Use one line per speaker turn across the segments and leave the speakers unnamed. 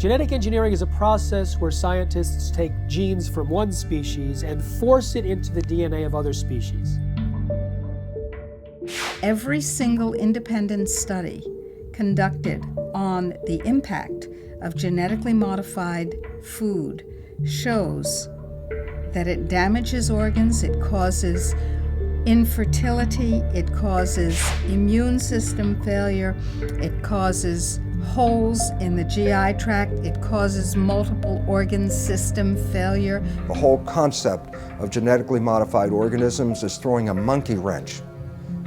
Genetic engineering is a process where scientists take genes from one species and force it into the DNA of other species.
Every single independent study conducted on the impact of genetically modified food shows that it damages organs, it causes infertility, it causes immune system failure, it causes holes in the GI tract, it causes multiple organ system failure.
The whole concept of genetically modified organisms is throwing a monkey wrench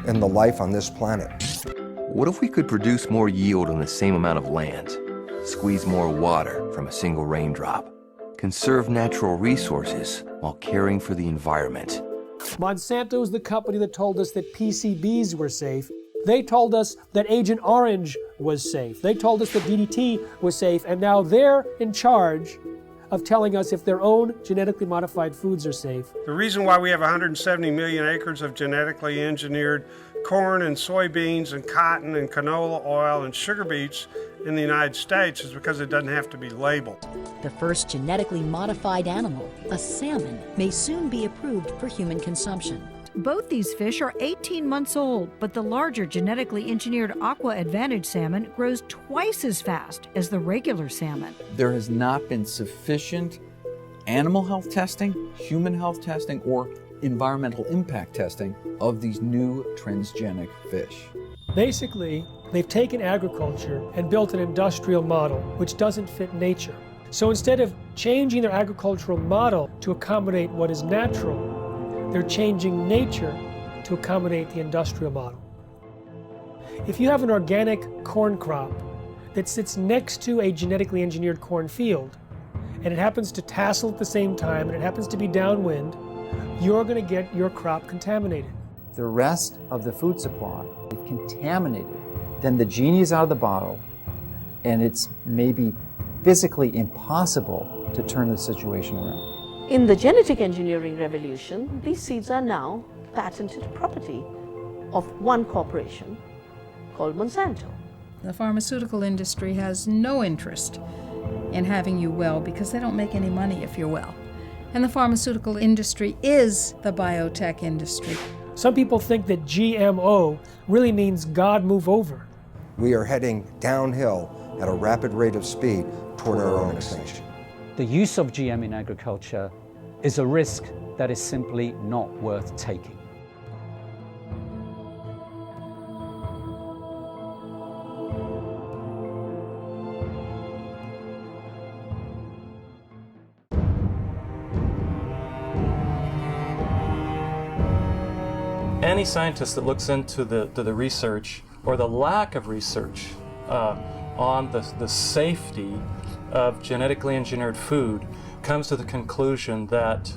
in the life on this planet.
What if we could produce more yield on the same amount of land, squeeze more water from a single raindrop, conserve natural resources while caring for the environment?
Monsanto is the company that told us that PCBs were safe. They told us that Agent Orange was safe. They told us that DDT was safe, and now they're in charge of telling us if their own genetically modified foods are safe.
The reason why we have 170 million acres of genetically engineered corn and soybeans and cotton and canola oil and sugar beets in the United States is because it doesn't have to be labeled.
The first genetically modified animal, a salmon, may soon be approved for human consumption.
Both these fish are 18 months old, but the larger genetically engineered Aqua Advantage salmon grows twice as fast as the regular salmon.
There has not been sufficient animal health testing, human health testing, or environmental impact testing of these new transgenic fish.
Basically, they've taken agriculture and built an industrial model which doesn't fit nature. So instead of changing their agricultural model to accommodate what is natural, they're changing nature to accommodate the industrial model. If you have an organic corn crop that sits next to a genetically engineered corn field, and it happens to tassel at the same time, and it happens to be downwind, you're going to get your crop contaminated.
The rest of the food supply is contaminated. Then the genie is out of the bottle, and it's maybe physically impossible to turn the situation around.
In the genetic engineering revolution, these seeds are now patented property of one corporation called Monsanto.
The pharmaceutical industry has no interest in having you well because they don't make any money if you're well. And the pharmaceutical industry is the biotech industry.
Some people think that GMO really means God move over.
We are heading downhill at a rapid rate of speed toward our own extinction.
The use of GM in agriculture is a risk that is simply not worth taking.
Any scientist that looks into the research or the lack of research on the safety of genetically engineered food comes to the conclusion that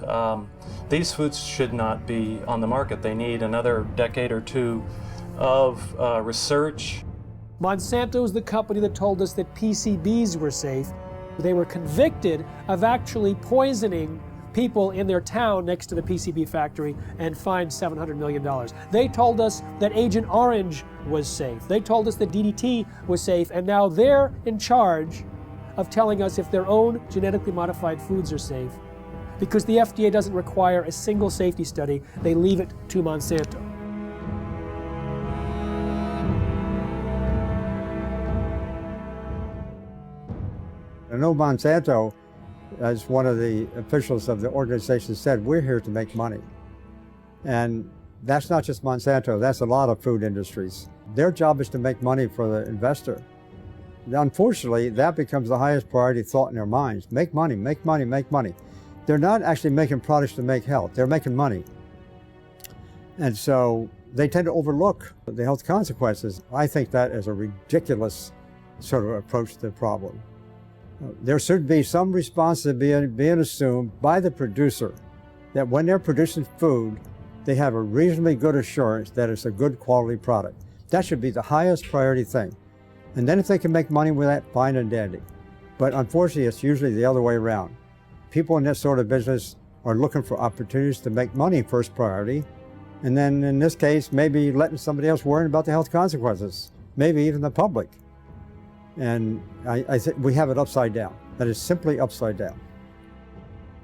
these foods should not be on the market. They need another decade or two of research.
Monsanto is the company that told us that PCBs were safe. They were convicted of actually poisoning people in their town next to the PCB factory and fined $700 million. They told us that Agent Orange was safe. They told us that DDT was safe, and now they're in charge of telling us if their own genetically modified foods are safe. Because the FDA doesn't require a single safety study, they leave it to Monsanto.
I know Monsanto, as one of the officials of the organization said, we're here to make money. And that's not just Monsanto, that's a lot of food industries. Their job is to make money for the investor. Unfortunately, that becomes the highest priority thought in their minds. Make money, make money, make money. They're not actually making products to make health, they're making money. And so they tend to overlook the health consequences. I think that is a ridiculous sort of approach to the problem. There should be some responsibility being assumed by the producer that when they're producing food, they have a reasonably good assurance that it's a good quality product. That should be the highest priority thing. And then if they can make money with that, fine and dandy. But unfortunately, it's usually the other way around. People in this sort of business are looking for opportunities to make money first priority. And then in this case, maybe letting somebody else worry about the health consequences, maybe even the public. And I think we have it upside down. That is simply upside down.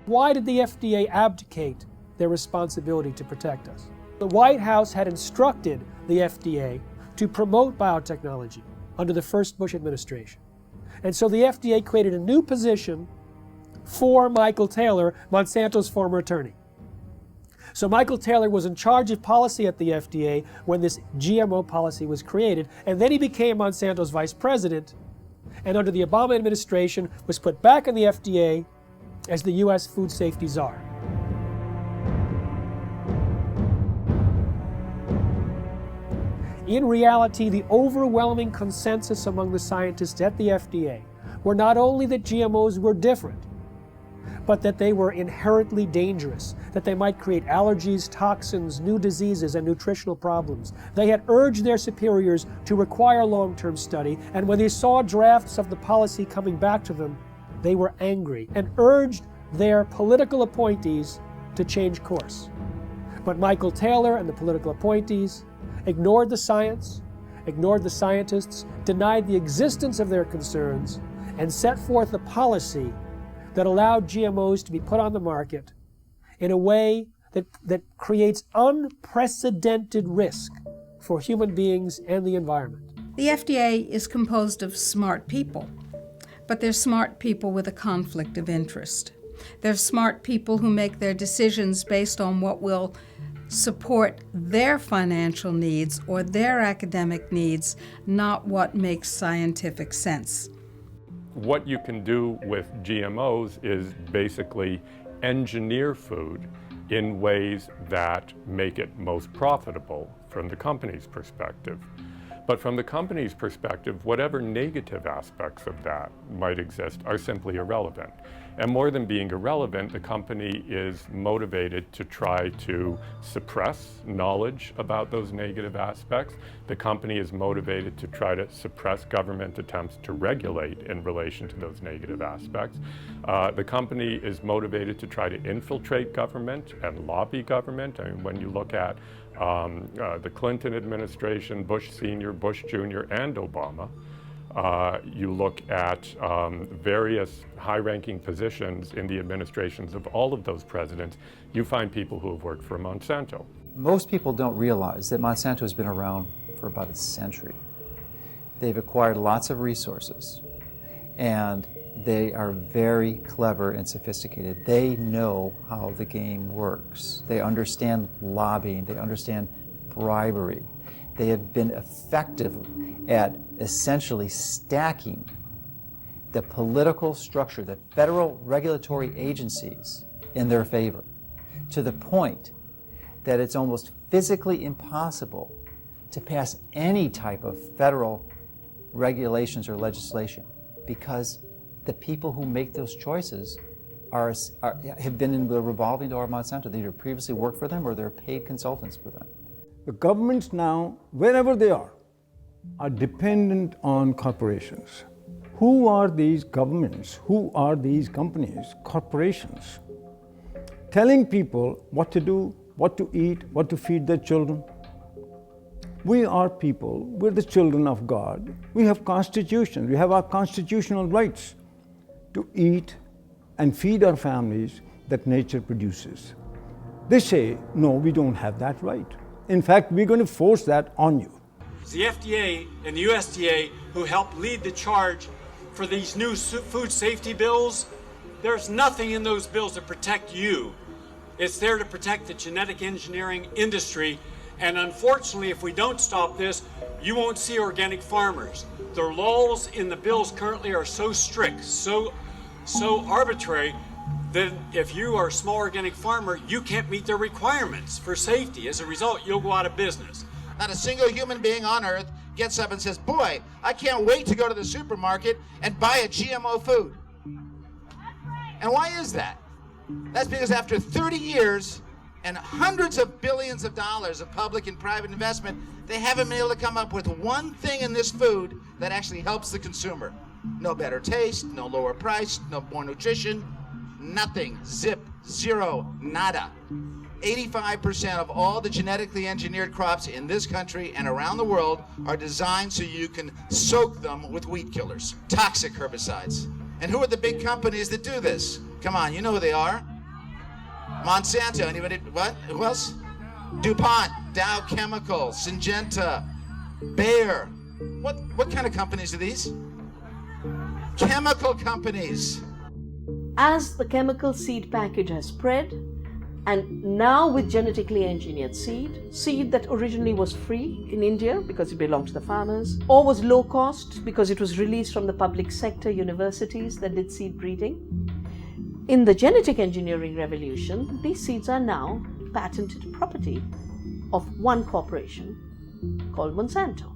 Why did the FDA abdicate their responsibility to protect us? The White House had instructed the FDA to promote biotechnology under the first Bush administration. And so the FDA created a new position for Michael Taylor, Monsanto's former attorney. So Michael Taylor was in charge of policy at the FDA when this GMO policy was created, and then he became Monsanto's vice president, and under the Obama administration was put back in the FDA as the U.S. food safety czar. In reality, the overwhelming consensus among the scientists at the FDA were not only that GMOs were different, but that they were inherently dangerous, that they might create allergies, toxins, new diseases, and nutritional problems. They had urged their superiors to require long-term study, and when they saw drafts of the policy coming back to them, they were angry and urged their political appointees to change course. But Michael Taylor and the political appointees ignored the science, ignored the scientists, denied the existence of their concerns, and set forth a policy that allowed GMOs to be put on the market in a way that creates unprecedented risk for human beings and the environment.
The FDA is composed of smart people, but they're smart people with a conflict of interest. They're smart people who make their decisions based on what will support their financial needs or their academic needs, not what makes scientific sense.
What you can do with GMOs is basically engineer food in ways that make it most profitable from the company's perspective. But from the company's perspective, whatever negative aspects of that might exist are simply irrelevant. And more than being irrelevant, the company is motivated to try to suppress knowledge about those negative aspects. The company is motivated to try to suppress government attempts to regulate in relation to those negative aspects. The company is motivated to try to infiltrate government and lobby government. I mean, when you look at the Clinton administration, Bush Sr., Bush Jr., and Obama, you look at various high-ranking positions in the administrations of all of those presidents, you find people who have worked for Monsanto.
Most people don't realize that Monsanto has been around for about a century. They've acquired lots of resources, and they are very clever and sophisticated. They know how the game works. They understand lobbying. They understand bribery. They have been effective at essentially stacking the political structure, the federal regulatory agencies in their favor, to the point that it's almost physically impossible to pass any type of federal regulations or legislation, because the people who make those choices have been in the revolving door of Monsanto. They either previously worked for them or they're paid consultants for them.
The governments now, wherever they are dependent on corporations. Who are these governments? Who are these companies? Corporations. Telling people what to do, what to eat, what to feed their children. We are people, we're the children of God. We have constitutions, we have our constitutional rights to eat and feed our families that nature produces. They say, no, we don't have that right. In fact, we're going to force that on you.
It's the FDA and the USDA who helped lead the charge for these new food safety bills. There's nothing in those bills to protect you. It's there to protect the genetic engineering industry. And unfortunately, if we don't stop this, you won't see organic farmers. The laws in the bills currently are so strict, so arbitrary, that if you are a small organic farmer, you can't meet their requirements for safety. As a result, you'll go out of business.
Not a single human being on earth gets up and says, boy, I can't wait to go to the supermarket and buy a GMO food. And why is that? That's because after 30 years and hundreds of billions of dollars of public and private investment, they haven't been able to come up with one thing in this food that actually helps the consumer. No better taste, no lower price, no more nutrition, nothing, zip, zero, nada. 85% of all the genetically engineered crops in this country and around the world are designed so you can soak them with weed killers, toxic herbicides. And who are the big companies that do this? Come on, you know who they are. Monsanto, anybody, what? Who else? DuPont, Dow Chemical, Syngenta, Bayer. What kind of companies are these? Chemical companies.
As the chemical seed package has spread, and now with genetically engineered seed that originally was free in India because it belonged to the farmers, or was low cost because it was released from the public sector universities that did seed breeding. In the genetic engineering revolution, these seeds are now patented property of one corporation called Monsanto.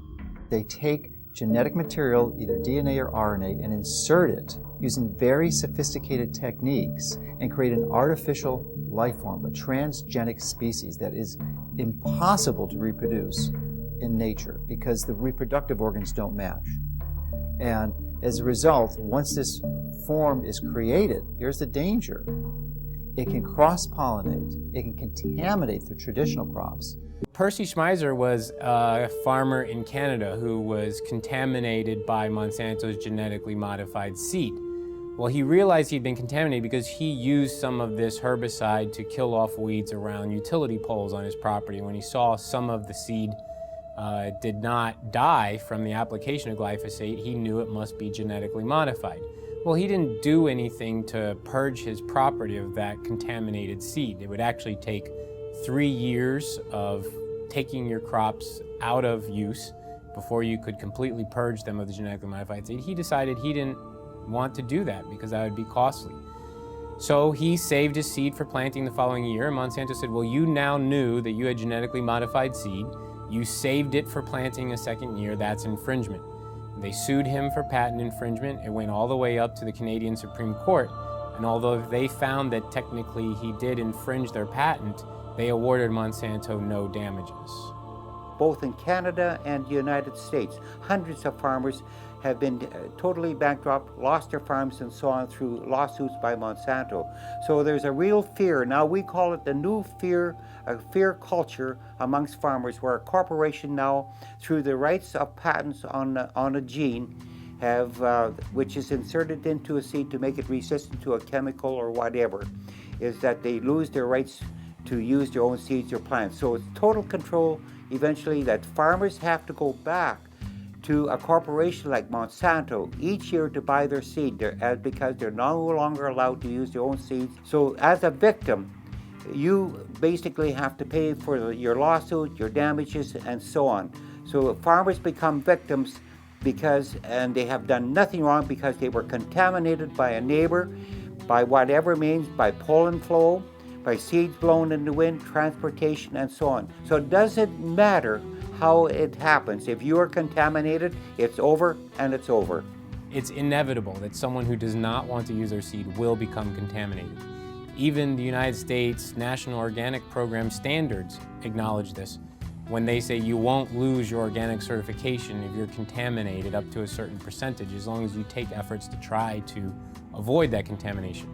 They take genetic material, either DNA or RNA, and insert it using very sophisticated techniques and create an artificial life form, a transgenic species that is impossible to reproduce in nature because the reproductive organs don't match. And as a result, once this form is created, here's the danger. It can cross-pollinate, it can contaminate the traditional crops.
Percy Schmeiser was a farmer in Canada who was contaminated by Monsanto's genetically modified seed. Well, he realized he'd been contaminated because he used some of this herbicide to kill off weeds around utility poles on his property. When he saw some of the seed did not die from the application of glyphosate, he knew it must be genetically modified. Well, he didn't do anything to purge his property of that contaminated seed. It would actually take 3 years of taking your crops out of use before you could completely purge them of the genetically modified seed. He decided he didn't want to do that because that would be costly. So he saved his seed for planting the following year, and Monsanto said, well, you now knew that you had genetically modified seed. You saved it for planting a second year. That's infringement. They sued him for patent infringement. It went all the way up to the Canadian Supreme Court, and although they found that technically he did infringe their patent, they awarded Monsanto no damages.
Both in Canada and the United States, hundreds of farmers have been totally bankrupt, lost their farms and so on through lawsuits by Monsanto. So there's a real fear. Now we call it the new fear, a fear culture amongst farmers, where a corporation now, through the rights of patents on a gene, have which is inserted into a seed to make it resistant to a chemical or whatever, is that they lose their rights to use their own seeds or plants. So it's total control eventually that farmers have to go back to a corporation like Monsanto each year to buy their seed because they're no longer allowed to use their own seeds. So as a victim, you basically have to pay for your lawsuit, your damages, and so on. So farmers become victims and they have done nothing wrong because they were contaminated by a neighbor, by whatever means, by pollen flow, by seeds blown in the wind, transportation, and so on. So it doesn't matter how it happens. If you are contaminated, it's over and it's over.
It's inevitable that someone who does not want to use their seed will become contaminated. Even the United States National Organic Program standards acknowledge this when they say you won't lose your organic certification if you're contaminated up to a certain percentage, as long as you take efforts to try to avoid that contamination.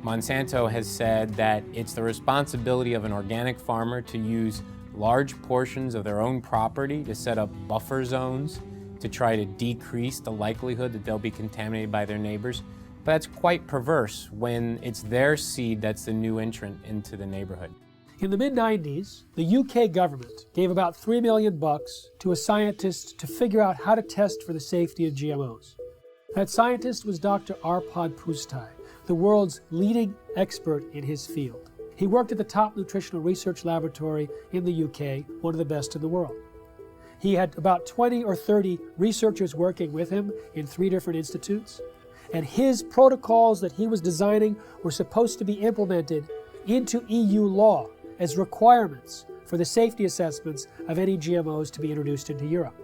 Monsanto has said that it's the responsibility of an organic farmer to use large portions of their own property to set up buffer zones to try to decrease the likelihood that they'll be contaminated by their neighbors. But that's quite perverse when it's their seed that's the new entrant into the neighborhood.
In the mid-90s, the UK government gave about $3 million to a scientist to figure out how to test for the safety of GMOs. That scientist was Dr. Arpad Pusztai, the world's leading expert in his field. He worked at the top nutritional research laboratory in the UK, one of the best in the world. He had about 20 or 30 researchers working with him in 3 different institutes, and his protocols that he was designing were supposed to be implemented into EU law as requirements for the safety assessments of any GMOs to be introduced into Europe.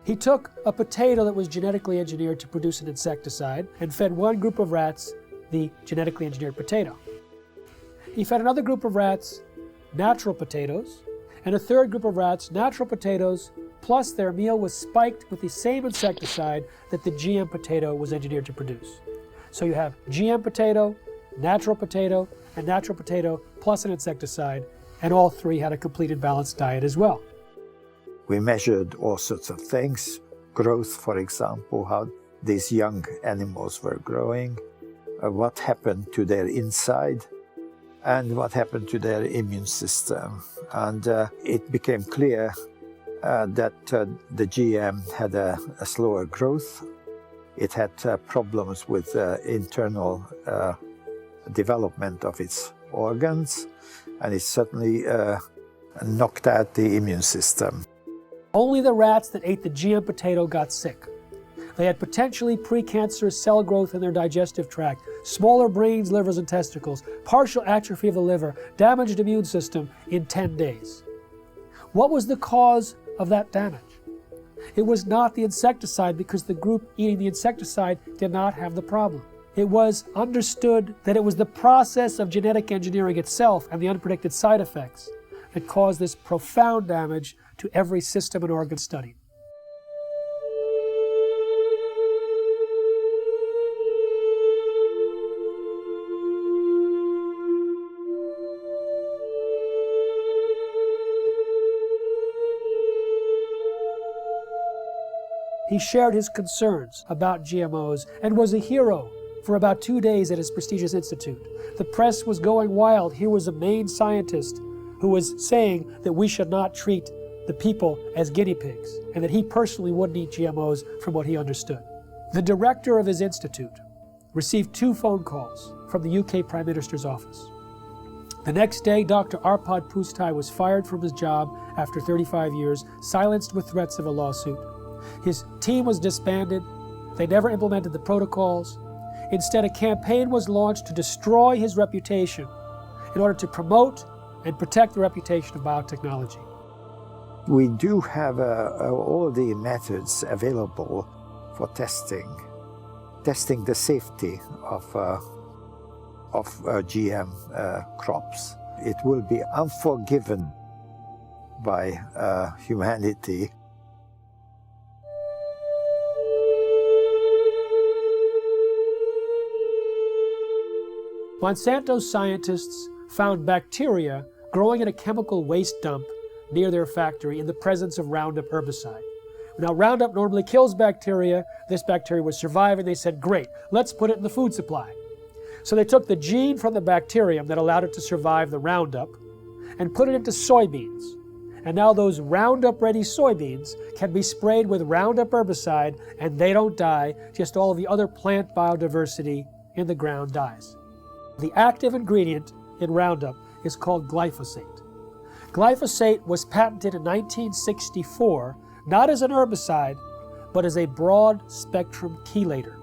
He took a potato that was genetically engineered to produce an insecticide and fed one group of rats the genetically engineered potato. He fed another group of rats natural potatoes, and a third group of rats natural potatoes, plus their meal was spiked with the same insecticide that the GM potato was engineered to produce. So you have GM potato, and natural potato plus an insecticide, and all three had a complete and balanced diet as well.
We measured all sorts of things, growth, for example, how these young animals were growing, what happened to their inside, and what happened to their immune system. And it became clear that the GM had a slower growth. It had problems with internal development of its organs, and it certainly knocked out the immune system.
Only the rats that ate the GM potato got sick. They had potentially precancerous cell growth in their digestive tract, smaller brains, livers, and testicles, partial atrophy of the liver, damaged immune system in 10 days. What was the cause of that damage? It was not the insecticide, because the group eating the insecticide did not have the problem. It was understood that it was the process of genetic engineering itself and the unpredicted side effects that caused this profound damage to every system and organ studied. He shared his concerns about GMOs and was a hero for about 2 days at his prestigious institute. The press was going wild. Here was a main scientist who was saying that we should not treat the people as guinea pigs, and that he personally wouldn't eat GMOs from what he understood. The director of his institute received 2 phone calls from the UK Prime Minister's office. The next day, Dr. Arpad Pustai was fired from his job after 35 years, silenced with threats of a lawsuit. His team was disbanded. They never implemented the protocols. Instead, a campaign was launched to destroy his reputation in order to promote and protect the reputation of biotechnology.
We do have all the methods available for testing the safety of GM crops. It will be unforgiven by humanity.
Monsanto scientists found bacteria growing in a chemical waste dump near their factory in the presence of Roundup herbicide. Now, Roundup normally kills bacteria. This bacteria was surviving. They said, great, let's put it in the food supply. So they took the gene from the bacterium that allowed it to survive the Roundup and put it into soybeans. And now those Roundup-ready soybeans can be sprayed with Roundup herbicide, and they don't die, just all of the other plant biodiversity in the ground dies. The active ingredient in Roundup is called glyphosate. Glyphosate was patented in 1964, not as an herbicide, but as a broad-spectrum chelator.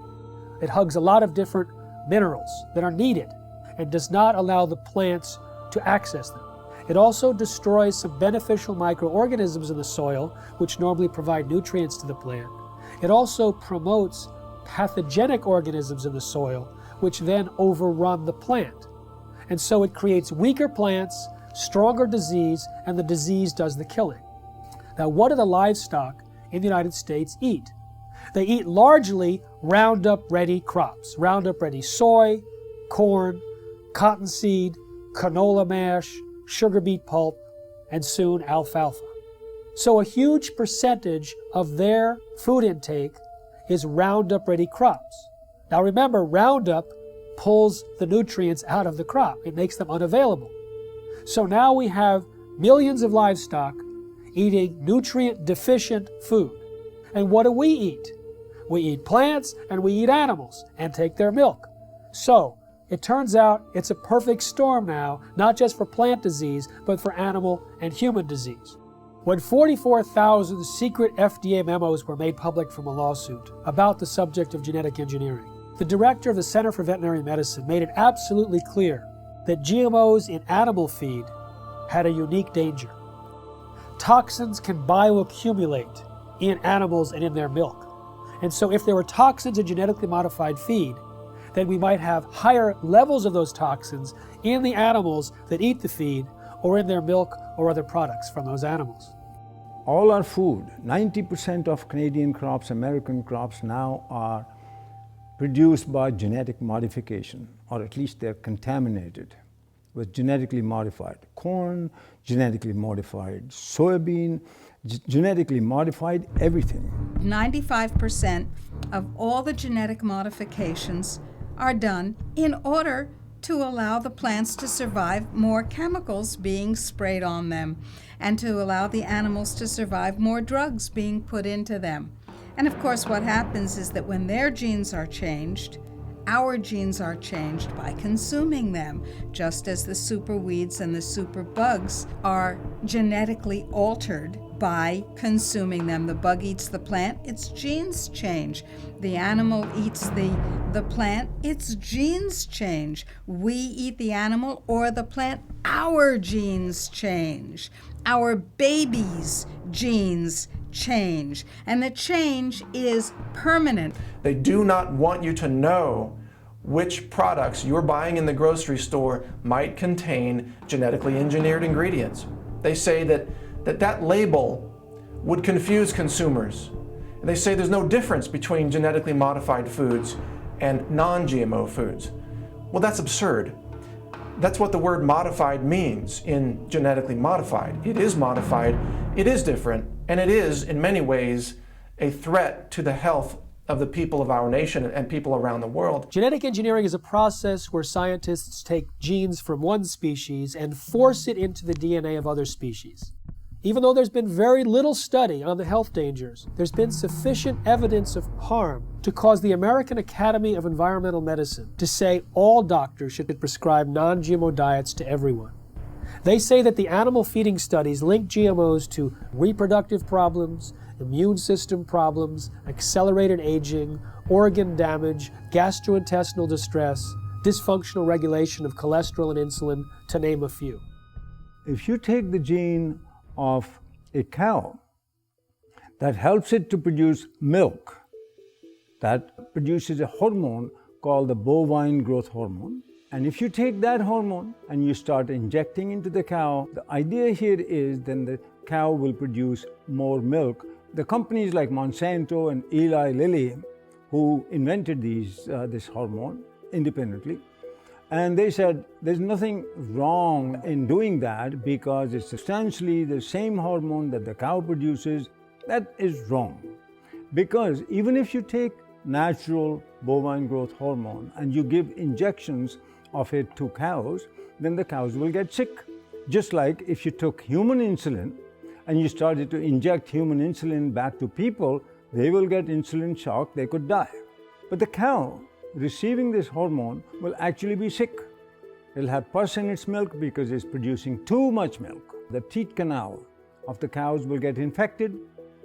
It hugs a lot of different minerals that are needed and does not allow the plants to access them. It also destroys some beneficial microorganisms in the soil, which normally provide nutrients to the plant. It also promotes pathogenic organisms in the soil, which then overrun the plant. And so it creates weaker plants, stronger disease, and the disease does the killing. Now, what do the livestock in the United States eat? They eat largely Roundup-ready crops. Roundup-ready soy, corn, cottonseed, canola mash, sugar beet pulp, and soon alfalfa. So a huge percentage of their food intake is Roundup-ready crops. Now remember, Roundup pulls the nutrients out of the crop. It makes them unavailable. So now we have millions of livestock eating nutrient-deficient food. And what do we eat? We eat plants and we eat animals and take their milk. So it turns out it's a perfect storm now, not just for plant disease, but for animal and human disease. When 44,000 secret FDA memos were made public from a lawsuit about the subject of genetic engineering, the director of the Center for Veterinary Medicine made it absolutely clear that GMOs in animal feed had a unique danger. Toxins can bioaccumulate in animals and in their milk. And so if there were toxins in genetically modified feed, then we might have higher levels of those toxins in the animals that eat the feed or in their milk or other products from those animals.
All our food, 90% of Canadian crops, American crops now are produced by genetic modification, or at least they're contaminated. with genetically modified corn, genetically modified soybean, genetically modified everything.
95% of all the genetic modifications are done in order to allow the plants to survive more chemicals being sprayed on them and to allow the animals to survive more drugs being put into them. And of course, what happens is that when their genes are changed, our genes are changed by consuming them, just as the superweeds and the superbugs are genetically altered by consuming them. The bug eats the plant, its genes change. The animal eats the plant, its genes change. We eat the animal or the plant, our genes change. Our babies' genes change, and the change is permanent.
They do not want you to know which products you're buying in the grocery store might contain genetically engineered ingredients. They say that label would confuse consumers. And they say there's no difference between genetically modified foods and non-GMO foods. Well, that's absurd. That's what the word modified means in genetically modified. It is modified, it is different, and it is, in many ways, a threat to the health of the people of our nation and people around the world.
Genetic engineering is a process where scientists take genes from one species and force it into the DNA of other species. Even though there's been very little study on the health dangers, there's been sufficient evidence of harm to cause the American Academy of Environmental Medicine to say all doctors should prescribe non-GMO diets to everyone. They say that the animal feeding studies link GMOs to reproductive problems, immune system problems, accelerated aging, organ damage, gastrointestinal distress, dysfunctional regulation of cholesterol and insulin, to name a few.
If you take the gene of a cow that helps it to produce milk, that produces a hormone called the bovine growth hormone, and if you take that hormone and you start injecting into the cow, the idea here is then the cow will produce more milk. The companies like Monsanto and Eli Lilly, who invented this hormone independently, and they said there's nothing wrong in doing that because it's substantially the same hormone that the cow produces. That is wrong. Because even if you take natural bovine growth hormone and you give injections of it to cows, then the cows will get sick. Just like if you took human insulin and you started to inject human insulin back to people, they will get insulin shock, they could die. But the cow receiving this hormone will actually be sick. It'll have pus in its milk because it's producing too much milk. The teat canal of the cows will get infected,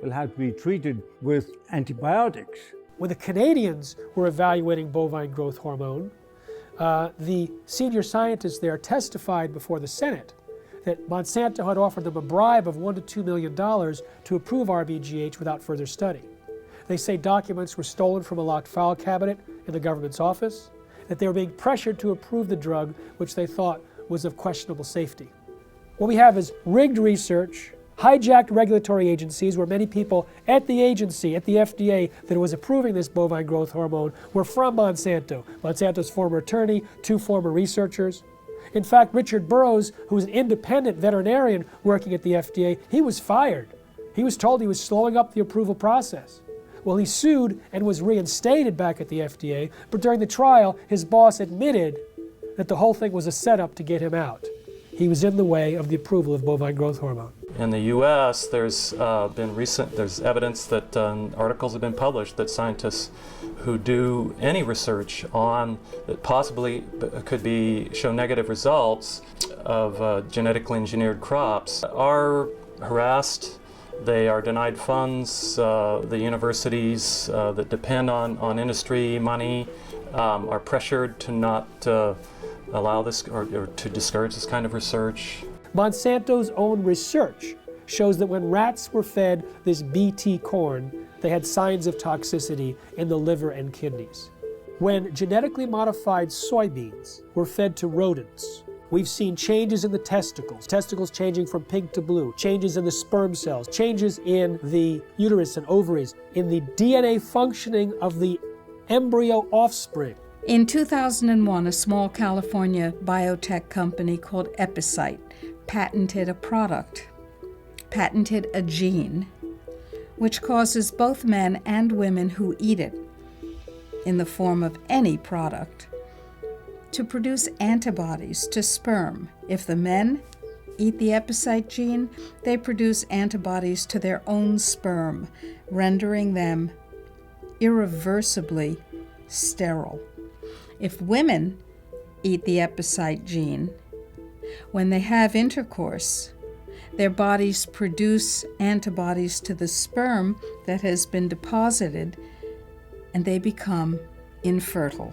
will have to be treated with antibiotics.
When the Canadians were evaluating bovine growth hormone, the senior scientists there testified before the Senate that Monsanto had offered them a bribe of $1 to $2 million to approve RBGH without further study. They say documents were stolen from a locked file cabinet in the government's office, that they were being pressured to approve the drug, which they thought was of questionable safety. What we have is rigged research, hijacked regulatory agencies where many people at the agency, at the FDA, that was approving this bovine growth hormone were from Monsanto. Monsanto's former attorney, 2 former researchers. In fact, Richard Burroughs, who was an independent veterinarian working at the FDA, he was fired. He was told he was slowing up the approval process. Well, he sued and was reinstated back at the FDA, but during the trial, his boss admitted that the whole thing was a setup to get him out. He was in the way of the approval of bovine growth hormone.
In the U.S., there's evidence that articles have been published that scientists who do any research on that possibly could show negative results of genetically engineered crops are harassed. They are denied funds. The universities that depend on industry money are pressured to not allow this or to discourage this kind of research.
Monsanto's own research shows that when rats were fed this BT corn, they had signs of toxicity in the liver and kidneys. When genetically modified soybeans were fed to rodents, we've seen changes in the testicles changing from pink to blue, changes in the sperm cells, changes in the uterus and ovaries, in the DNA functioning of the embryo offspring.
In 2001, a small California biotech company called Epicite patented a gene, which causes both men and women who eat it, in the form of any product, to produce antibodies to sperm. If the men eat the Epicite gene, they produce antibodies to their own sperm, rendering them irreversibly sterile. If women eat the Epicite gene, when they have intercourse, their bodies produce antibodies to the sperm that has been deposited, and they become infertile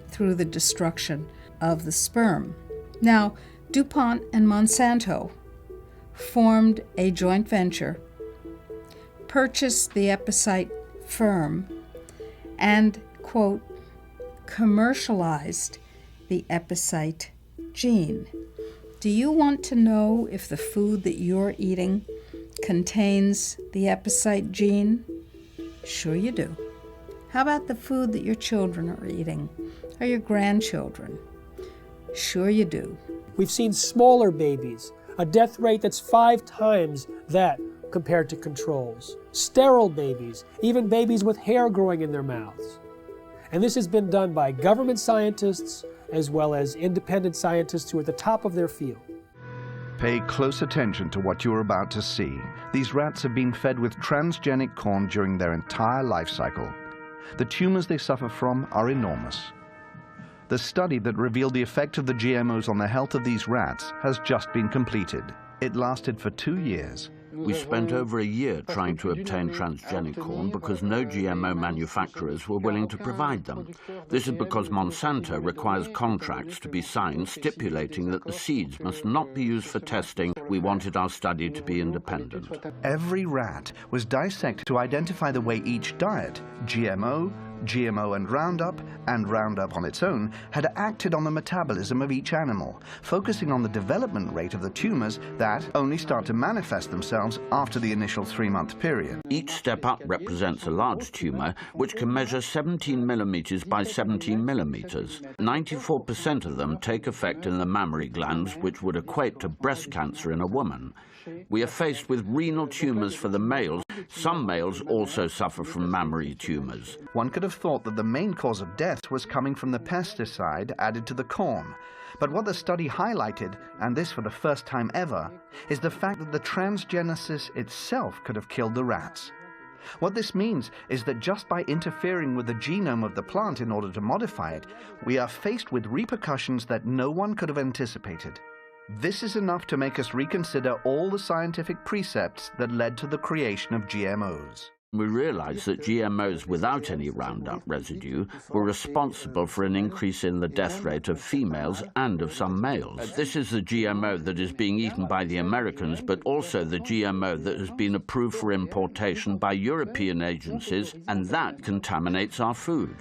through the destruction of the sperm. Now, DuPont and Monsanto formed a joint venture, purchased the Epicite firm, and, quote, commercialized the Epicite gene. Do you want to know if the food that you're eating contains the Epicite gene? Sure you do. How about the food that your children are eating, or your grandchildren? Sure you do.
We've seen smaller babies, a death rate that's 5 times that compared to controls. Sterile babies, even babies with hair growing in their mouths. And this has been done by government scientists as well as independent scientists who are at the top of their field.
Pay close attention to what you're about to see. These rats have been fed with transgenic corn during their entire life cycle. The tumors they suffer from are enormous. The study that revealed the effect of the GMOs on the health of these rats has just been completed. It lasted for 2 years.
We spent over a year trying to obtain transgenic corn because no GMO manufacturers were willing to provide them. This is because Monsanto requires contracts to be signed stipulating that the seeds must not be used for testing. We wanted our study to be independent.
Every rat was dissected to identify the way each diet, GMO and Roundup on its own, had acted on the metabolism of each animal, focusing on the development rate of the tumors that only start to manifest themselves after the initial 3-month period.
Each step up represents a large tumor, which can measure 17 millimeters by 17 millimeters. 94% of them take effect in the mammary glands, which would equate to breast cancer in a woman. We are faced with renal tumors for the males. Some males also suffer from mammary tumors.
One could have thought that the main cause of death was coming from the pesticide added to the corn. But what the study highlighted, and this for the first time ever, is the fact that the transgenesis itself could have killed the rats. What this means is that just by interfering with the genome of the plant in order to modify it, we are faced with repercussions that no one could have anticipated. This is enough to make us reconsider all the scientific precepts that led to the creation of GMOs.
We realized that GMOs without any Roundup residue were responsible for an increase in the death rate of females and of some males. This is the GMO that is being eaten by the Americans, but also the GMO that has been approved for importation by European agencies, and that contaminates our food.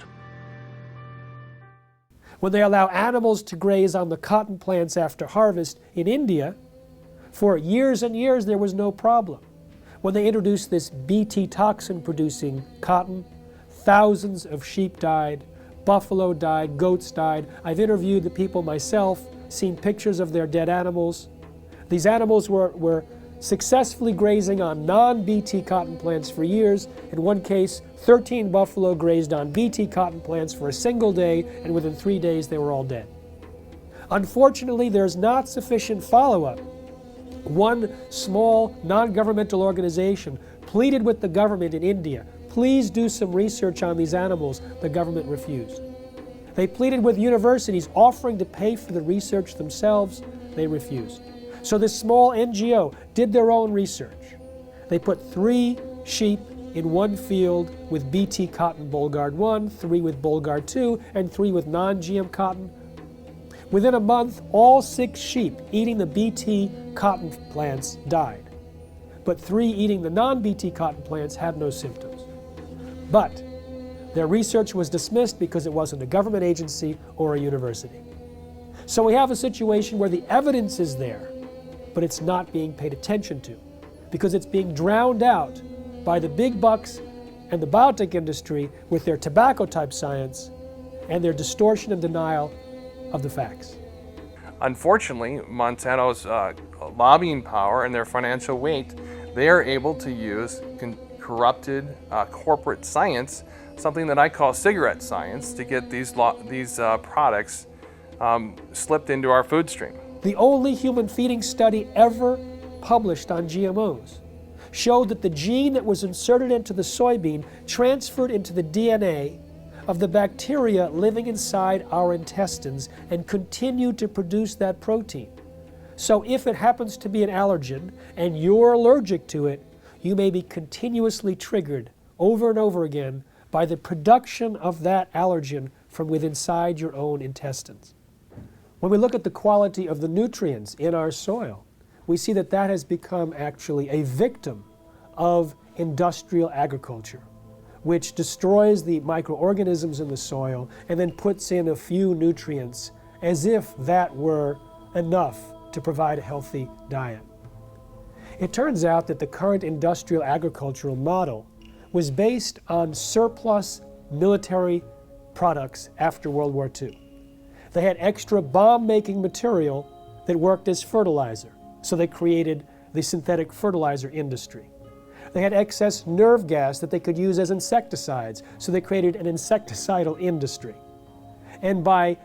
When they allow animals to graze on the cotton plants after harvest in India, for years and years there was no problem. When they introduced this Bt toxin-producing cotton, thousands of sheep died, buffalo died, goats died. I've interviewed the people myself, seen pictures of their dead animals. These animals were successfully grazing on non-Bt cotton plants for years. In one case, 13 buffalo grazed on Bt cotton plants for a single day, and within 3 days they were all dead. Unfortunately, there's not sufficient follow-up. One small non-governmental organization pleaded with the government in India, please do some research on these animals. The government refused. They pleaded with universities offering to pay for the research themselves. They refused. So this small NGO did their own research. They put 3 sheep in one field with Bt cotton Bollgard 1, 3 with Bollgard 2, and 3 with non-GM cotton. Within a month, all 6 sheep eating the Bt cotton plants died. But 3 eating the non-Bt cotton plants had no symptoms. But their research was dismissed because it wasn't a government agency or a university. So we have a situation where the evidence is there, but it's not being paid attention to because it's being drowned out by the big bucks and the biotech industry with their tobacco-type science and their distortion and denial of the facts.
Unfortunately, Monsanto's lobbying power and their financial weight, they are able to use corrupted corporate science, something that I call cigarette science, to get these products slipped into our food stream.
The only human feeding study ever published on GMOs showed that the gene that was inserted into the soybean transferred into the DNA of the bacteria living inside our intestines and continued to produce that protein. So if it happens to be an allergen and you're allergic to it, you may be continuously triggered over and over again by the production of that allergen from within inside your own intestines. When we look at the quality of the nutrients in our soil, we see that that has become actually a victim of industrial agriculture, which destroys the microorganisms in the soil and then puts in a few nutrients as if that were enough to provide a healthy diet. It turns out that the current industrial agricultural model was based on surplus military products after World War II. They had extra bomb-making material that worked as fertilizer, so they created the synthetic fertilizer industry. They had excess nerve gas that they could use as insecticides, so they created an insecticidal industry. And by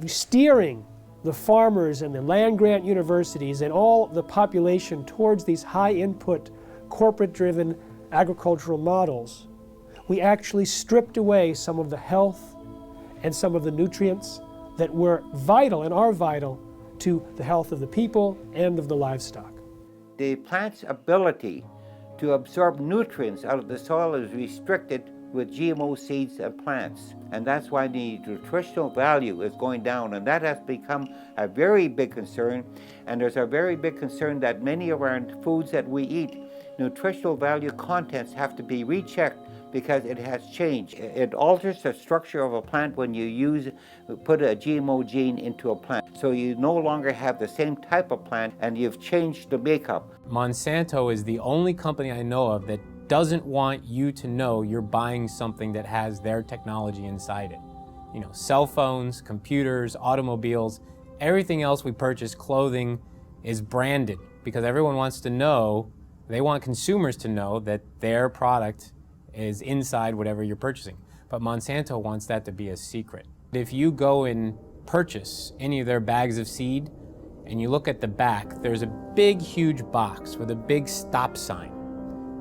steering the farmers and the land-grant universities and all the population towards these high-input, corporate-driven agricultural models, we actually stripped away some of the health and some of the nutrients that were vital and are vital to the health of the people and of the livestock.
The plant's ability to absorb nutrients out of the soil is restricted with GMO seeds and plants. And that's why the nutritional value is going down. And that has become a very big concern. And there's a very big concern that many of our foods that we eat, nutritional value contents have to be rechecked because it has changed. It alters the structure of a plant when you put a GMO gene into a plant. So you no longer have the same type of plant and you've changed the makeup.
Monsanto is the only company I know of that doesn't want you to know you're buying something that has their technology inside it. You know, cell phones, computers, automobiles, everything else we purchase, clothing, is branded because everyone wants to know, they want consumers to know that their product is inside whatever you're purchasing. But Monsanto wants that to be a secret. If you go and purchase any of their bags of seed and you look at the back, there's a big, huge box with a big stop sign.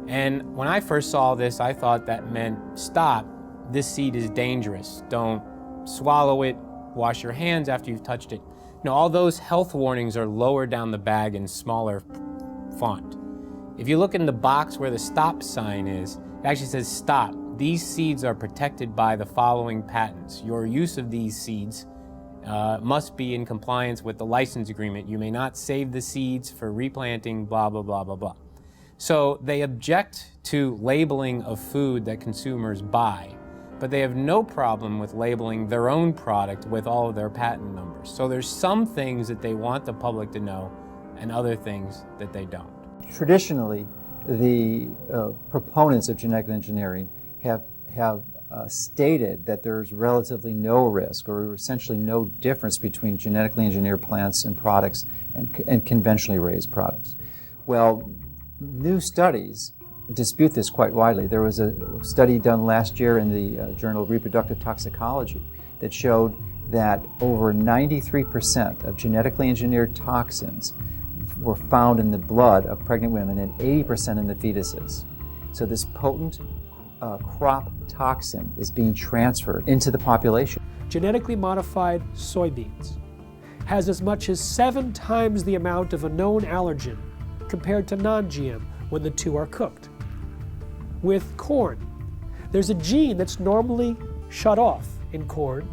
And when I first saw this, I thought that meant stop, this seed is dangerous. Don't swallow it, wash your hands after you've touched it. No, all those health warnings are lower down the bag in smaller font. If you look in the box where the stop sign is, it actually says stop. These seeds are protected by the following patents. Your use of these seeds must be in compliance with the license agreement. You may not save the seeds for replanting, blah, blah, blah, blah, blah. So they object to labeling of food that consumers buy, but they have no problem with labeling their own product with all of their patent numbers. So there's some things that they want the public to know and other things that they don't.
Traditionally, the proponents of genetic engineering have stated that there's relatively no risk or essentially no difference between genetically engineered plants and products and conventionally raised products. Well, new studies dispute this quite widely. There was a study done last year in the Journal of Reproductive Toxicology that showed that over 93% of genetically engineered toxins were found in the blood of pregnant women and 80% in the fetuses. So this potent crop toxin is being transferred into the population.
Genetically modified soybeans has as much as 7 times the amount of a known allergen compared to non-GM when the two are cooked. With corn, there's a gene that's normally shut off in corn,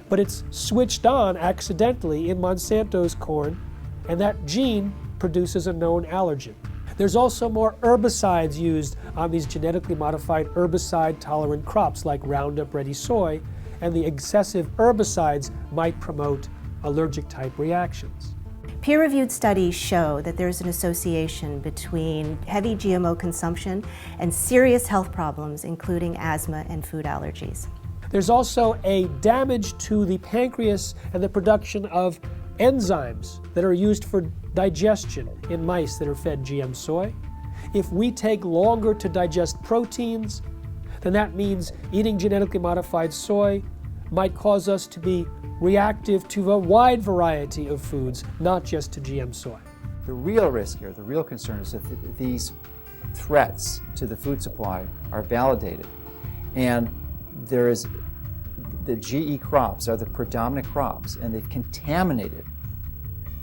but it's switched on accidentally in Monsanto's corn, and that gene produces a known allergen. There's also more herbicides used on these genetically modified herbicide-tolerant crops like Roundup Ready soy, and the excessive herbicides might promote allergic-type reactions.
Peer-reviewed studies show that there's an association between heavy GMO consumption and serious health problems, including asthma and food allergies.
There's also a damage to the pancreas and the production of enzymes that are used for digestion in mice that are fed GM soy. If we take longer to digest proteins, then that means eating genetically modified soy might cause us to be reactive to a wide variety of foods, not just to GM soy.
The real risk here, the real concern is that these threats to the food supply are validated, and there is the GE crops are the predominant crops, and they've contaminated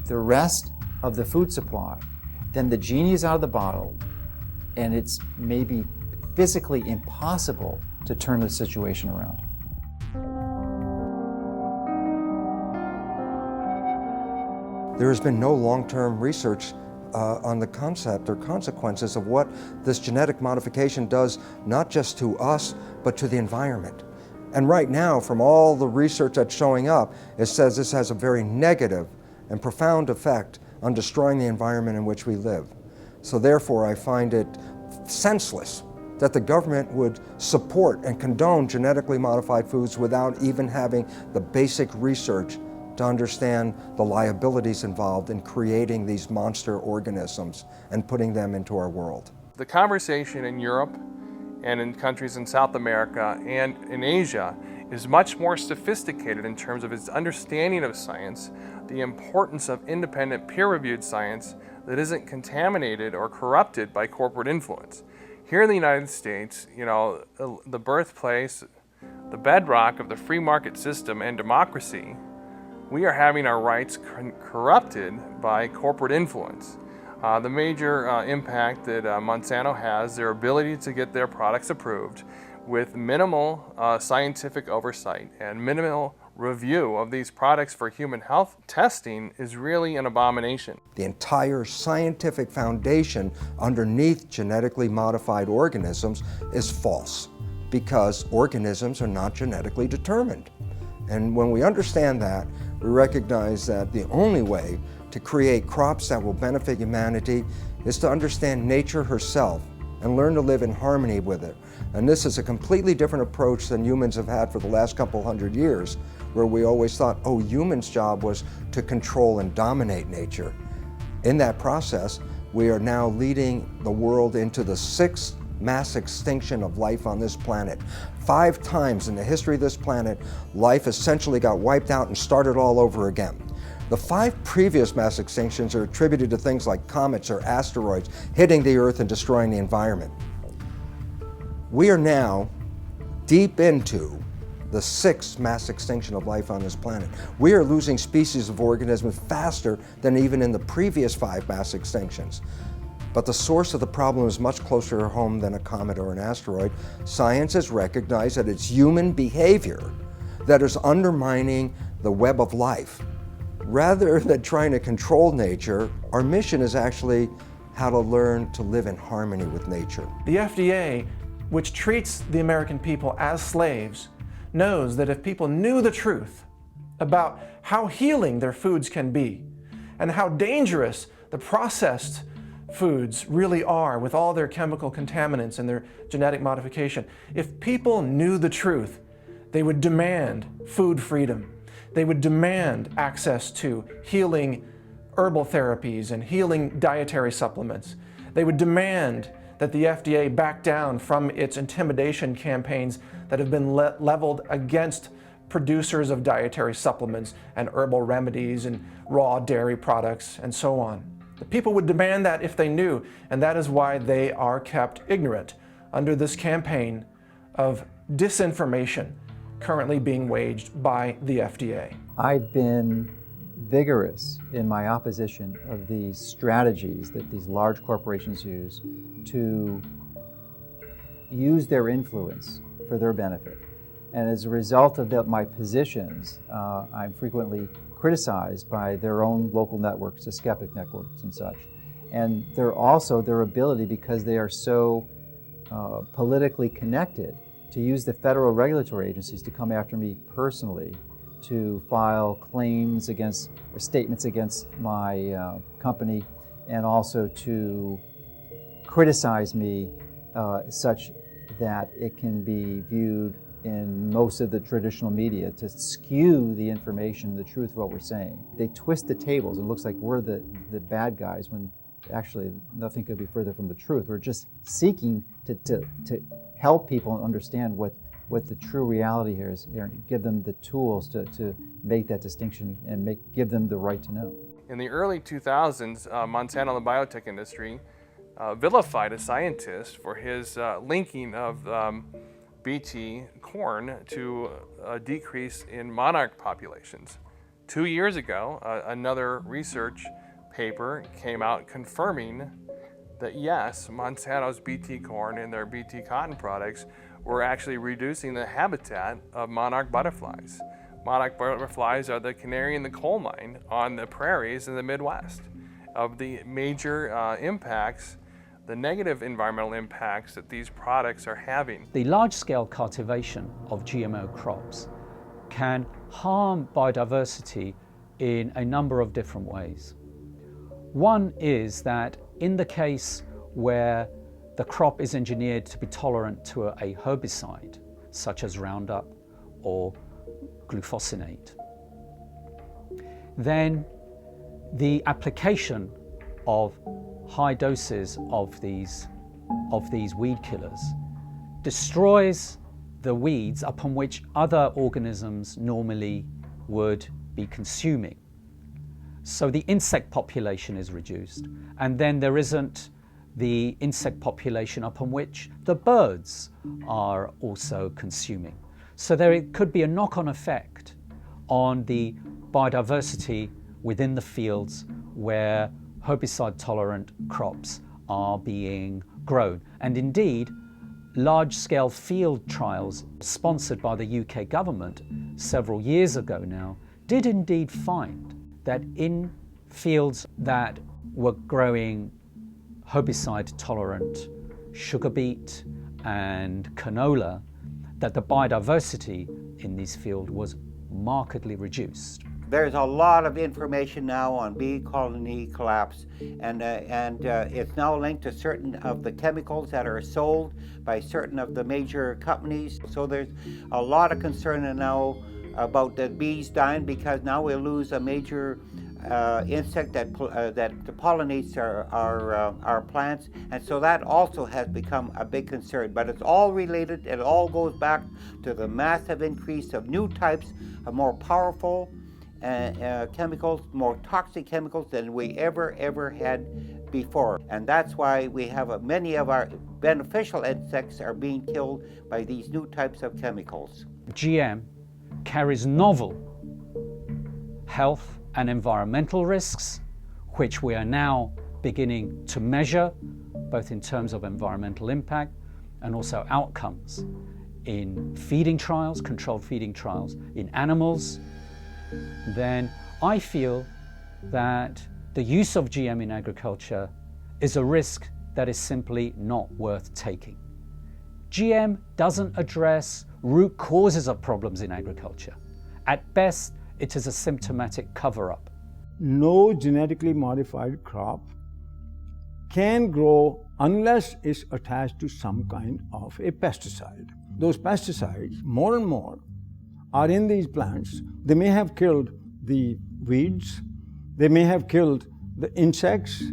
the rest of the food supply, then the genie is out of the bottle, and it's maybe physically impossible to turn the situation around.
There has been no long-term research on the concept or consequences of what this genetic modification does, not just to us, but to the environment. And right now, from all the research that's showing up, it says this has a very negative and profound effect on destroying the environment in which we live. So therefore, I find it senseless that the government would support and condone genetically modified foods without even having the basic research to understand the liabilities involved in creating these monster organisms and putting them into our world.
The conversation in Europe and in countries in South America and in Asia is much more sophisticated in terms of its understanding of science, the importance of independent peer-reviewed science that isn't contaminated or corrupted by corporate influence. Here in the United States, you know, the birthplace, the bedrock of the free market system and democracy, we are having our rights corrupted by corporate influence. The major impact that Monsanto has, their ability to get their products approved with minimal scientific oversight and minimal review of these products for human health testing is really an abomination.
The entire scientific foundation underneath genetically modified organisms is false because organisms are not genetically determined. And when we understand that, we recognize that the only way to create crops that will benefit humanity is to understand nature herself and learn to live in harmony with it. And this is a completely different approach than humans have had for the last couple hundred years, where we always thought, oh, humans' job was to control and dominate nature. In that process, we are now leading the world into the 6th mass extinction of life on this planet. 5 times in the history of this planet, life essentially got wiped out and started all over again. The 5 previous mass extinctions are attributed to things like comets or asteroids hitting the Earth and destroying the environment. We are now deep into the 6th mass extinction of life on this planet. We are losing species of organisms faster than even in the previous 5 mass extinctions. But the source of the problem is much closer to home than a comet or an asteroid. Science has recognized that it's human behavior that is undermining the web of life. Rather than trying to control nature, our mission is actually how to learn to live in harmony with nature.
The FDA, which treats the American people as slaves, knows that if people knew the truth about how healing their foods can be and how dangerous the processed foods really are with all their chemical contaminants and their genetic modification, if people knew the truth, they would demand food freedom. They would demand access to healing herbal therapies and healing dietary supplements. They would demand that the FDA back down from its intimidation campaigns that have been leveled against producers of dietary supplements and herbal remedies and raw dairy products and so on. The people would demand that if they knew, and that is why they are kept ignorant under this campaign of disinformation currently being waged by the FDA.
I've been vigorous in my opposition of these strategies that these large corporations use to use their influence for their benefit. And as a result of my positions, I'm frequently criticized by their own local networks, the skeptic networks and such. And they're also their ability, because they are so politically connected, to use the federal regulatory agencies to come after me personally, to file claims against or statements against my company, and also to criticize me such that it can be viewed in most of the traditional media to skew the information, the truth of what we're saying. They twist the tables. It looks like we're the bad guys when actually nothing could be further from the truth. We're just seeking to help people understand what the true reality here is, and give them the tools to make that distinction and give them the right to know.
In the early 2000s, Monsanto and the biotech industry vilified a scientist for his linking of Bt corn to a decrease in monarch populations. 2 years ago, another research paper came out confirming that yes, Monsanto's Bt corn and their Bt cotton products were actually reducing the habitat of monarch butterflies. Monarch butterflies are the canary in the coal mine on the prairies in the Midwest. Of the major impacts, the negative environmental impacts that these products are having.
The large-scale cultivation of GMO crops can harm biodiversity in a number of different ways. One is that in the case where the crop is engineered to be tolerant to a herbicide, such as Roundup or glufosinate, then the application of high doses of these weed killers destroys the weeds upon which other organisms normally would be consuming. So the insect population is reduced, and then there isn't the insect population upon which the birds are also consuming. So there could be a knock-on effect on the biodiversity within the fields where herbicide-tolerant crops are being grown. And indeed, large-scale field trials sponsored by the UK government several years ago now did indeed find that in fields that were growing herbicide-tolerant sugar beet and canola, that the biodiversity in these fields was markedly reduced.
There's a lot of information now on bee colony collapse, and it's now linked to certain of the chemicals that are sold by certain of the major companies. So there's a lot of concern now about the bees dying, because now we'll lose a major insect that pollinates our plants, and so that also has become a big concern. But it's all related. It all goes back to the massive increase of new types of more powerful chemicals, more toxic chemicals than we ever had before. And that's why we have many of our beneficial insects are being killed by these new types of chemicals.
GM carries novel health and environmental risks, which we are now beginning to measure, both in terms of environmental impact and also outcomes in feeding trials, controlled feeding trials in animals. Then I feel that the use of GM in agriculture is a risk that is simply not worth taking. GM doesn't address root causes of problems in agriculture. At best, it is a symptomatic cover-up.
No genetically modified crop can grow unless it's attached to some kind of a pesticide. Those pesticides, more and more, are in these plants. They may have killed the weeds, they may have killed the insects,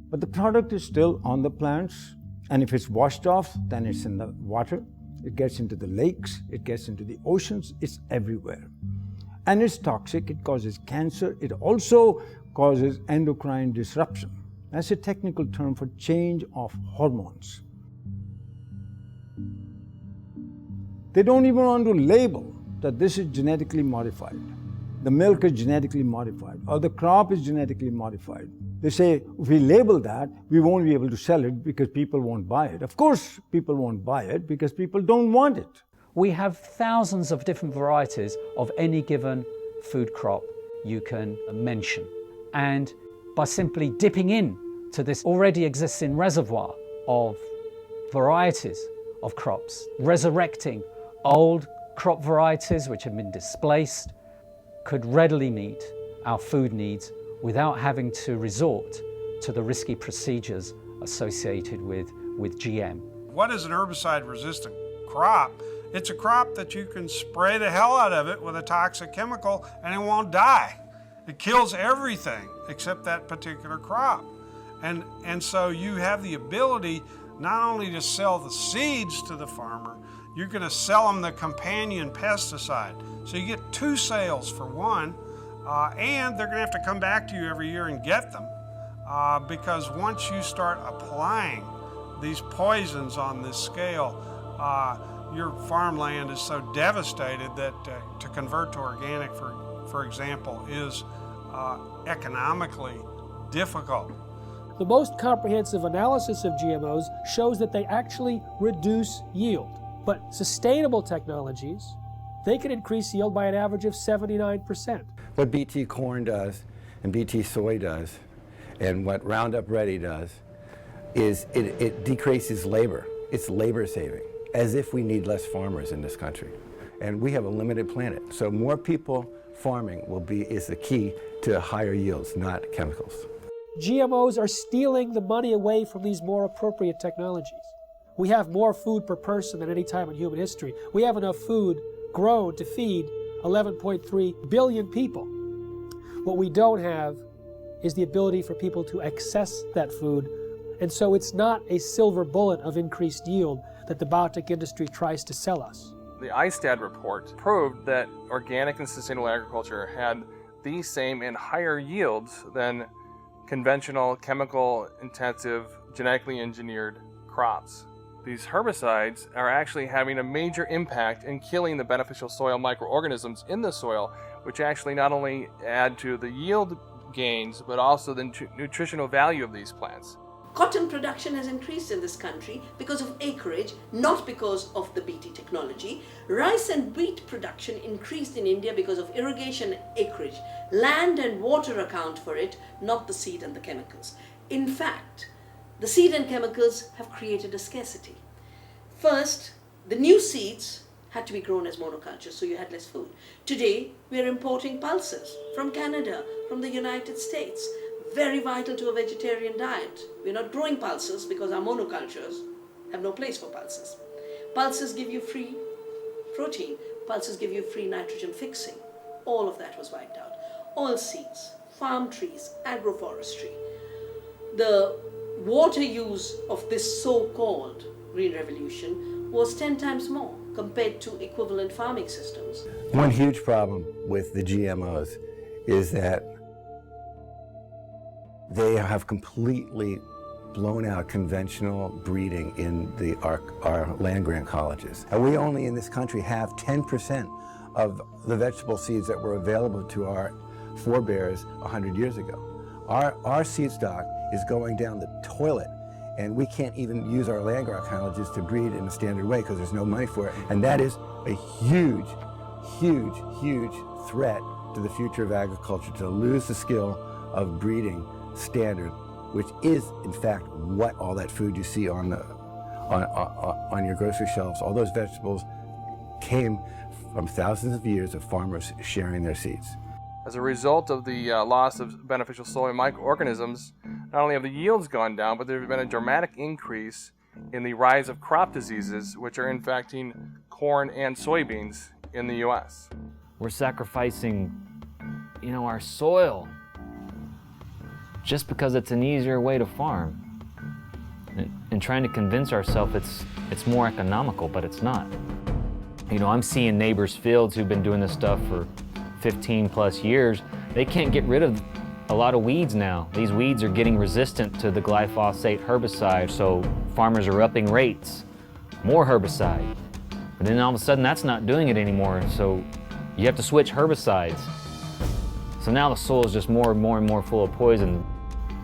but the product is still on the plants. And if it's washed off, then it's in the water, it gets into the lakes, it gets into the oceans, it's everywhere. And it's toxic, it causes cancer, it also causes endocrine disruption. That's a technical term for change of hormones. They don't even want to label that this is genetically modified. The milk is genetically modified, or the crop is genetically modified. They say, if we label that, we won't be able to sell it because people won't buy it. Of course, people won't buy it because people don't want it.
We have thousands of different varieties of any given food crop you can mention. And by simply dipping in to this already existing reservoir of varieties of crops, resurrecting old crop varieties which have been displaced, could readily meet our food needs without having to resort to the risky procedures associated with GM.
What is an herbicide-resistant crop It's a crop that you can spray the hell out of it with a toxic chemical and it won't die. It kills everything except that particular crop. And so you have the ability not only to sell the seeds to the farmer, you're going to sell them the companion pesticide. So you get two sales for one, and they're going to have to come back to you every year and get them because once you start applying these poisons on this scale, your farmland is so devastated that to convert to organic, for example, is economically difficult.
The most comprehensive analysis of GMOs shows that they actually reduce yield. But sustainable technologies, they can increase yield by an average of 79%.
What BT corn does and BT soy does and what Roundup Ready does is it decreases labor. It's labor saving, as if we need less farmers in this country. And we have a limited planet, so more people farming is the key to higher yields, not chemicals.
GMOs are stealing the money away from these more appropriate technologies. We have more food per person than any time in human history. We have enough food grown to feed 11.3 billion people. What we don't have is the ability for people to access that food, and so it's not a silver bullet of increased yield that the biotech industry tries to sell us.
The ISTAD report proved that organic and sustainable agriculture had the same and higher yields than conventional, chemical-intensive, genetically engineered crops. These herbicides are actually having a major impact in killing the beneficial soil microorganisms in the soil, which actually not only add to the yield gains, but also the nutritional value of these plants.
Cotton production has increased in this country because of acreage, not because of the BT technology. Rice and wheat production increased in India because of irrigation acreage. Land and water account for it, not the seed and the chemicals. In fact, the seed and chemicals have created a scarcity. First, the new seeds had to be grown as monocultures, so you had less food. Today, we are importing pulses from Canada, from the United States. Very vital to a vegetarian diet. We're not growing pulses because our monocultures have no place for pulses. Pulses give you free protein. Pulses give you free nitrogen fixing. All of that was wiped out. Oilseeds, farm trees, agroforestry. The water use of this so-called Green Revolution was 10 times more compared to equivalent farming systems.
One huge problem with the GMOs is that they have completely blown out conventional breeding in our land-grant colleges. And we only in this country have 10% of the vegetable seeds that were available to our forebears 100 years ago. Our seed stock is going down the toilet, and we can't even use our land-grant colleges to breed in a standard way because there's no money for it. And that is a huge, huge, huge threat to the future of agriculture, to lose the skill of breeding standard, which is in fact what all that food you see on your grocery shelves, all those vegetables came from thousands of years of farmers sharing their seeds.
As a result of the loss of beneficial soil microorganisms, not only have the yields gone down, but there's been a dramatic increase in the rise of crop diseases, which are infecting corn and soybeans in the U.S.
We're sacrificing, our soil just because it's an easier way to farm. And trying to convince ourselves it's more economical, but it's not. I'm seeing neighbors' fields who've been doing this stuff for 15 plus years. They can't get rid of a lot of weeds now. These weeds are getting resistant to the glyphosate herbicide, so farmers are upping rates, more herbicide. But then all of a sudden that's not doing it anymore, so you have to switch herbicides. So now the soil is just more and more and more full of poison.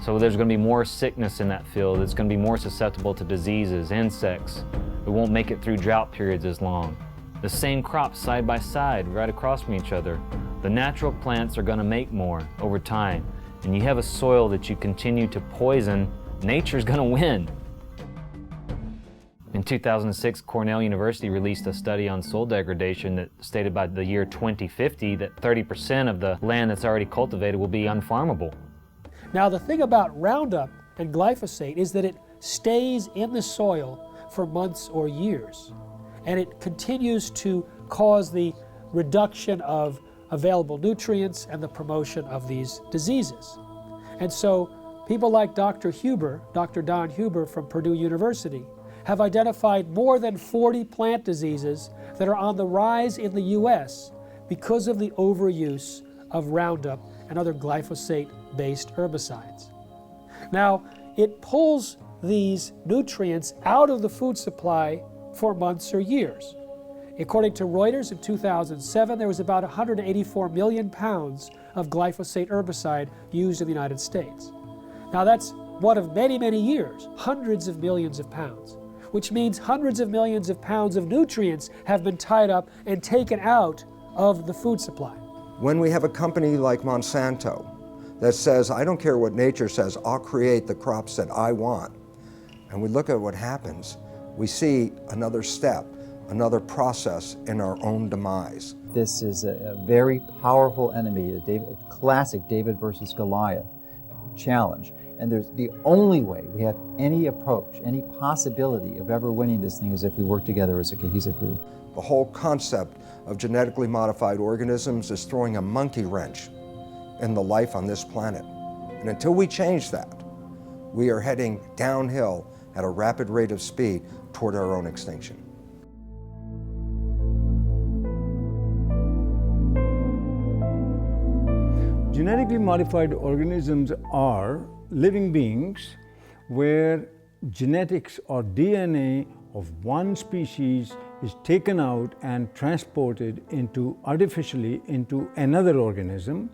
So there's going to be more sickness in that field. It's going to be more susceptible to diseases, insects. It won't make it through drought periods as long. The same crops side by side, right across from each other. The natural plants are going to make more over time. And you have a soil that you continue to poison, nature's going to win. In 2006, Cornell University released a study on soil degradation that stated by the year 2050 that 30% of the land that's already cultivated will be unfarmable.
Now, the thing about Roundup and glyphosate is that it stays in the soil for months or years. and it continues to cause the reduction of available nutrients and the promotion of these diseases. And so people like Dr. Don Huber from Purdue University, have identified more than 40 plant diseases that are on the rise in the U.S. because of the overuse of Roundup and other glyphosate-based herbicides. Now, it pulls these nutrients out of the food supply for months or years. According to Reuters, in 2007, there was about 184 million pounds of glyphosate herbicide used in the United States. Now that's one of many, many years, hundreds of millions of pounds, which means hundreds of millions of pounds of nutrients have been tied up and taken out of the food supply.
When we have a company like Monsanto that says, I don't care what nature says, I'll create the crops that I want, and we look at what happens, we see another step, another process in our own demise.
This is a very powerful enemy, a classic David versus Goliath challenge. And there's the only way we have any approach, any possibility of ever winning this thing is if we work together as a cohesive group.
The whole concept of genetically modified organisms is throwing a monkey wrench in the life on this planet. And until we change that, we are heading downhill at a rapid rate of speed toward our own extinction.
Genetically modified organisms are living beings where genetics or DNA of one species is taken out and transported artificially into another organism,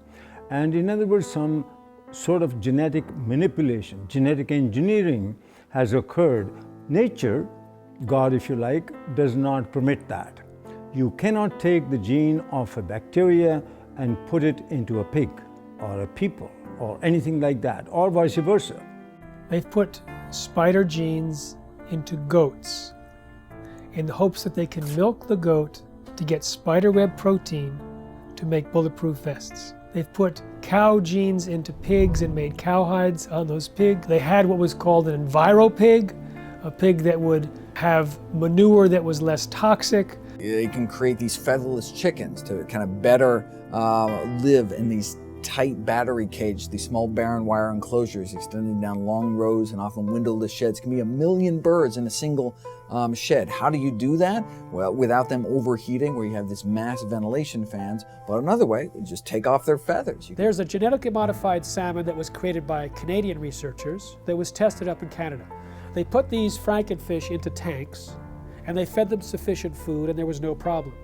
and in other words, some sort of genetic manipulation, genetic engineering has occurred. Nature, God if you like, does not permit that. You cannot take the gene of a bacteria and put it into a pig or a people or anything like that, or vice versa.
They've put spider genes into goats in the hopes that they can milk the goat to get spiderweb protein to make bulletproof vests. They've put cow genes into pigs and made cowhides on those pigs. They had what was called an enviropig, a pig that would have manure that was less toxic.
They can create these featherless chickens to kind of better live in these tight battery cages, these small barren wire enclosures extending down long rows and often windowless sheds. It can be 1 million birds in a single shed. How do you do that? Well, without them overheating, where you have this mass ventilation fans. But another way, you just take off their feathers.
There's a genetically modified salmon that was created by Canadian researchers that was tested up in Canada. They put these frankenfish into tanks and they fed them sufficient food and there was no problem.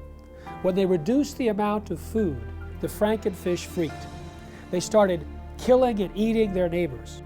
When they reduced the amount of food, the frankenfish freaked. They started killing and eating their neighbors.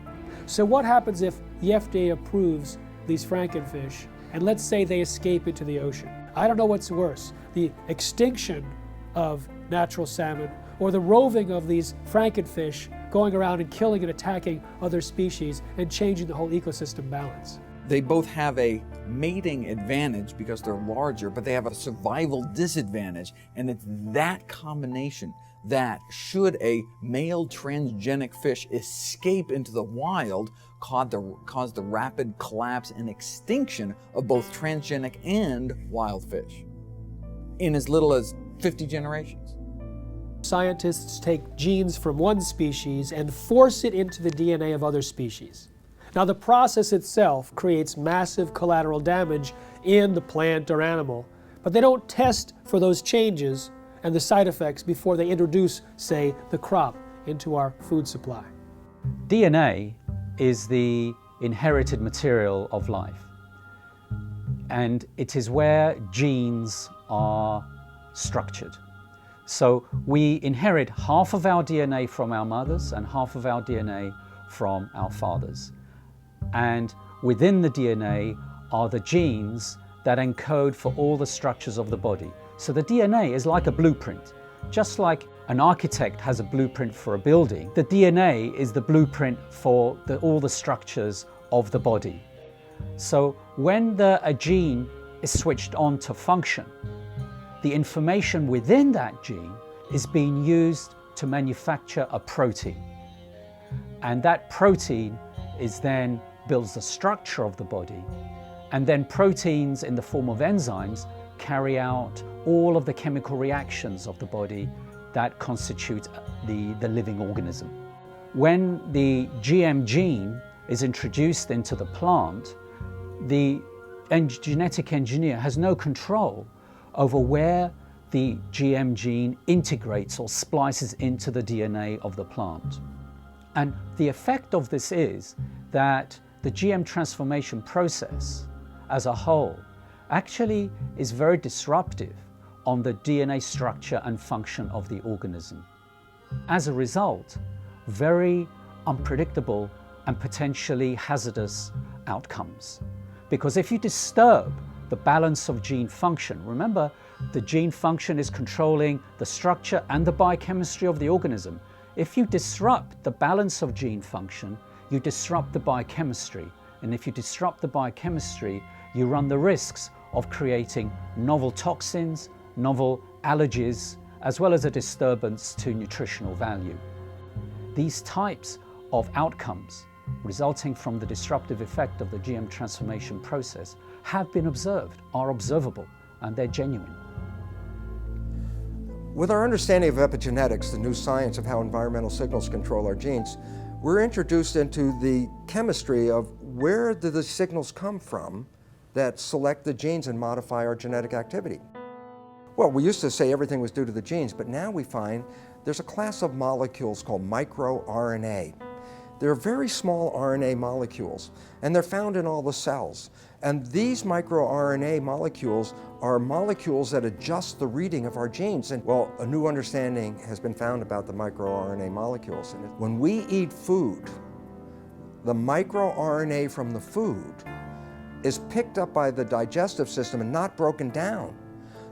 So what happens if the FDA approves these frankenfish and let's say they escape into the ocean? I don't know what's worse, the extinction of natural salmon or the roving of these frankenfish going around and killing and attacking other species and changing the whole ecosystem balance.
They both have a mating advantage because they're larger, but they have a survival disadvantage. And it's that combination that should a male transgenic fish escape into the wild cause the rapid collapse and extinction of both transgenic and wild fish in as little as 50 generations.
Scientists take genes from one species and force it into the DNA of other species. Now the process itself creates massive collateral damage in the plant or animal, but they don't test for those changes and the side effects before they introduce, say, the crop into our food supply.
DNA is the inherited material of life, and it is where genes are structured. So we inherit half of our DNA from our mothers and half of our DNA from our fathers. And within the DNA are the genes that encode for all the structures of the body. So the DNA is like a blueprint. Just like an architect has a blueprint for a building, the DNA is the blueprint for all the structures of the body. So when a gene is switched on to function, the information within that gene is being used to manufacture a protein. And that protein builds the structure of the body. And then proteins in the form of enzymes carry out all of the chemical reactions of the body that constitute the living organism. When the GM gene is introduced into the plant, the genetic engineer has no control over where the GM gene integrates or splices into the DNA of the plant. And the effect of this is that the GM transformation process as a whole actually is very disruptive on the DNA structure and function of the organism. As a result, very unpredictable and potentially hazardous outcomes. Because if you disturb the balance of gene function, remember the gene function is controlling the structure and the biochemistry of the organism. If you disrupt the balance of gene function, you disrupt the biochemistry. And if you disrupt the biochemistry, you run the risks of creating novel toxins, novel allergies, as well as a disturbance to nutritional value. These types of outcomes resulting from the disruptive effect of the GM transformation process have been observed, are observable, and they're genuine.
With our understanding of epigenetics, the new science of how environmental signals control our genes, we're introduced into the chemistry of where do the signals come from that select the genes and modify our genetic activity. Well, we used to say everything was due to the genes, but now we find there's a class of molecules called microRNA. They're very small RNA molecules, and they're found in all the cells. And these microRNA molecules are molecules that adjust the reading of our genes. And well, a new understanding has been found about the microRNA molecules. And when we eat food, the microRNA from the food is picked up by the digestive system and not broken down.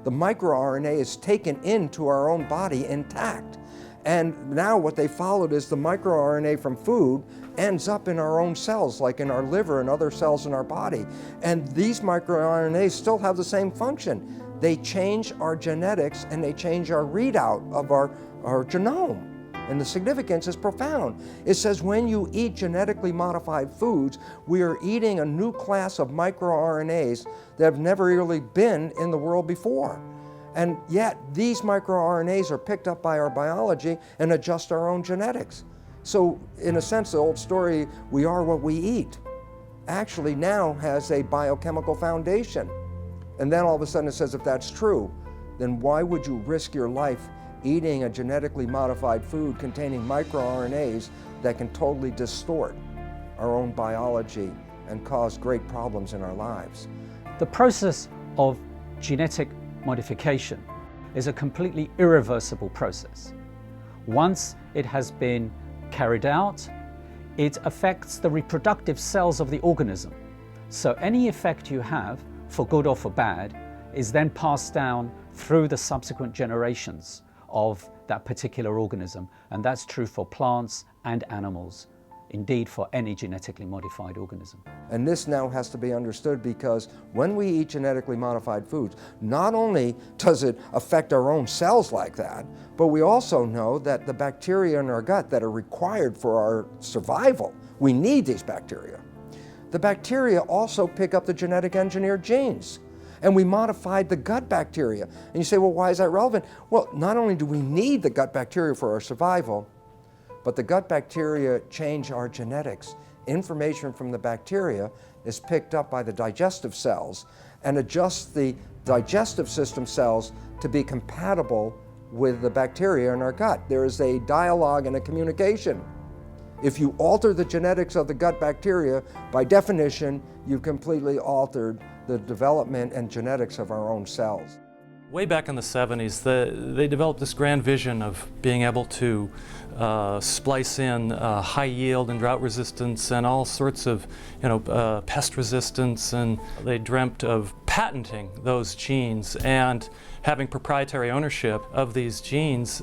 The microRNA is taken into our own body intact. And now what they followed is the microRNA from food ends up in our own cells, like in our liver and other cells in our body. And these microRNAs still have the same function. They change our genetics and they change our readout of our genome. And the significance is profound. It says when you eat genetically modified foods, we are eating a new class of microRNAs that have never really been in the world before. And yet, these microRNAs are picked up by our biology and adjust our own genetics. So, in a sense, the old story, we are what we eat, actually now has a biochemical foundation. And then all of a sudden it says, if that's true, then why would you risk your life eating a genetically modified food containing microRNAs that can totally distort our own biology and cause great problems in our lives?
The process of genetic modification is a completely irreversible process. Once it has been carried out, it affects the reproductive cells of the organism. So any effect you have, for good or for bad, is then passed down through the subsequent generations of that particular organism. And that's true for plants and animals. Indeed, for any genetically modified organism.
And this now has to be understood because when we eat genetically modified foods, not only does it affect our own cells like that, but we also know that the bacteria in our gut that are required for our survival, we need these bacteria. The bacteria also pick up the genetic engineered genes. And we modified the gut bacteria. And you say, well, why is that relevant? Well, not only do we need the gut bacteria for our survival, but the gut bacteria change our genetics. Information from the bacteria is picked up by the digestive cells and adjusts the digestive system cells to be compatible with the bacteria in our gut. There is a dialogue and a communication. If you alter the genetics of the gut bacteria, by definition, you've completely altered the development and genetics of our own cells.
Way back in the 70s, they developed this grand vision of being able to splice in high yield and drought resistance and all sorts of, pest resistance, and they dreamt of patenting those genes and having proprietary ownership of these genes.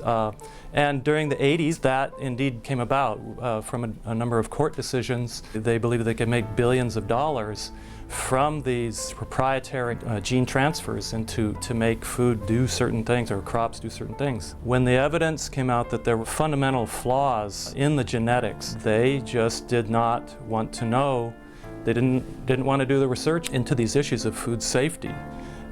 And during the 80s, that indeed came about from a number of court decisions. They believed they could make billions of dollars from these proprietary gene transfers to make food do certain things or crops do certain things. When the evidence came out that there were fundamental flaws in the genetics, they just did not want to know. They didn't want to do the research into these issues of food safety.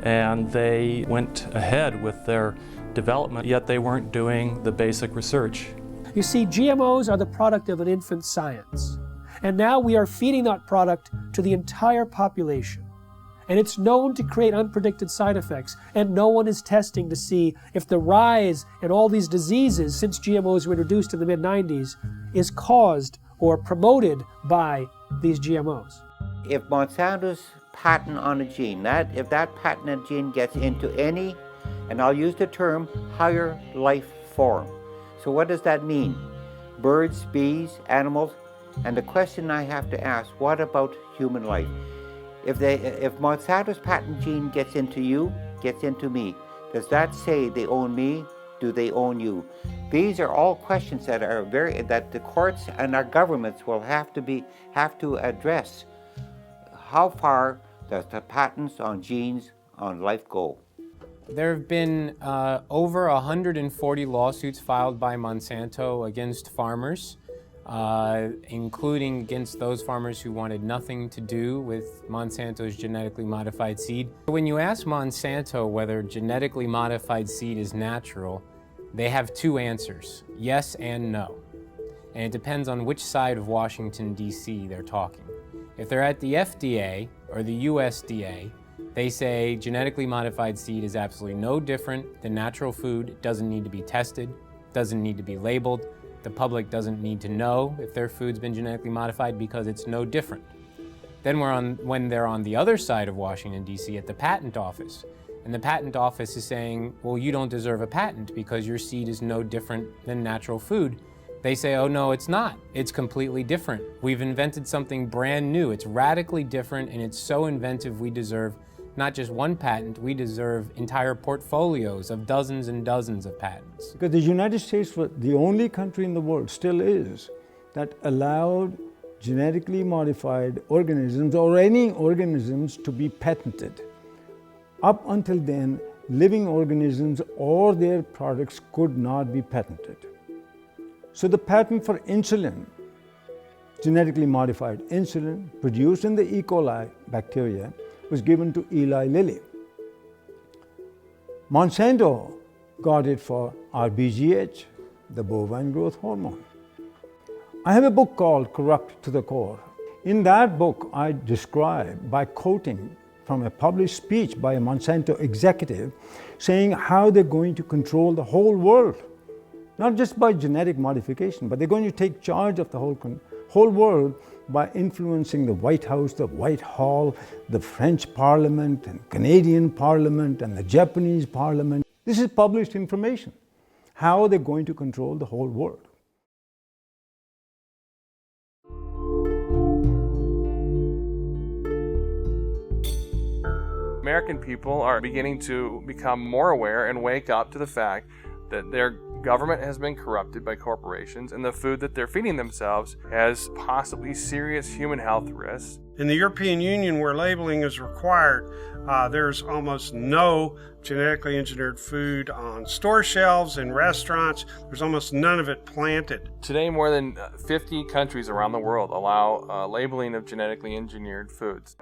and they went ahead with their development, yet they weren't doing the basic research.
You see, GMOs are the product of an infant science. And now we are feeding that product to the entire population. And it's known to create unpredicted side effects. And no one is testing to see if the rise in all these diseases since GMOs were introduced in the mid-90s is caused or promoted by these GMOs.
If Monsanto's patent on a gene, if that patented gene gets into any, and I'll use the term, higher life form. So what does that mean? Birds, bees, animals, and the question I have to ask, what about human life? If Monsanto's patent gene gets into you, gets into me, does that say they own me? Do they own you? These are all questions that that the courts and our governments will have to address. How far does the patents on genes on life go?
There have been over 140 lawsuits filed by Monsanto against farmers, including against those farmers who wanted nothing to do with Monsanto's genetically modified seed. When you ask Monsanto whether genetically modified seed is natural, they have two answers, yes and no. And it depends on which side of Washington, D.C. they're talking. If they're at the FDA or the USDA, they say genetically modified seed is absolutely no different than natural food. It doesn't need to be tested, doesn't need to be labeled. The public doesn't need to know if their food's been genetically modified because it's no different. Then when they're on the other side of Washington, D.C. at the patent office, and the patent office is saying, well, you don't deserve a patent because your seed is no different than natural food. They say, oh no, it's not. It's completely different. We've invented something brand new. It's radically different and it's so inventive we deserve not just one patent, we deserve entire portfolios of dozens and dozens of patents.
Because the United States was the only country in the world, still is, that allowed genetically modified organisms or any organisms to be patented. Up until then, living organisms or their products could not be patented. So the patent for insulin, genetically modified insulin produced in the E. coli bacteria, was given to Eli Lilly. Monsanto got it for RBGH, the bovine growth hormone. I have a book called Corrupt to the Core. In that book, I describe, by quoting from a published speech by a Monsanto executive, saying how they're going to control the whole world. Not just by genetic modification, but they're going to take charge of the whole world by influencing the White House, the Whitehall, the French Parliament, and Canadian Parliament, and the Japanese Parliament. This is published information, how they're going to control the whole world.
American people are beginning to become more aware and wake up to the fact that their government has been corrupted by corporations and the food that they're feeding themselves has possibly serious human health risks.
In the European Union, where labeling is required, there's almost no genetically engineered food on store shelves and restaurants. There's almost none of it planted.
Today, more than 50 countries around the world allow labeling of genetically engineered foods.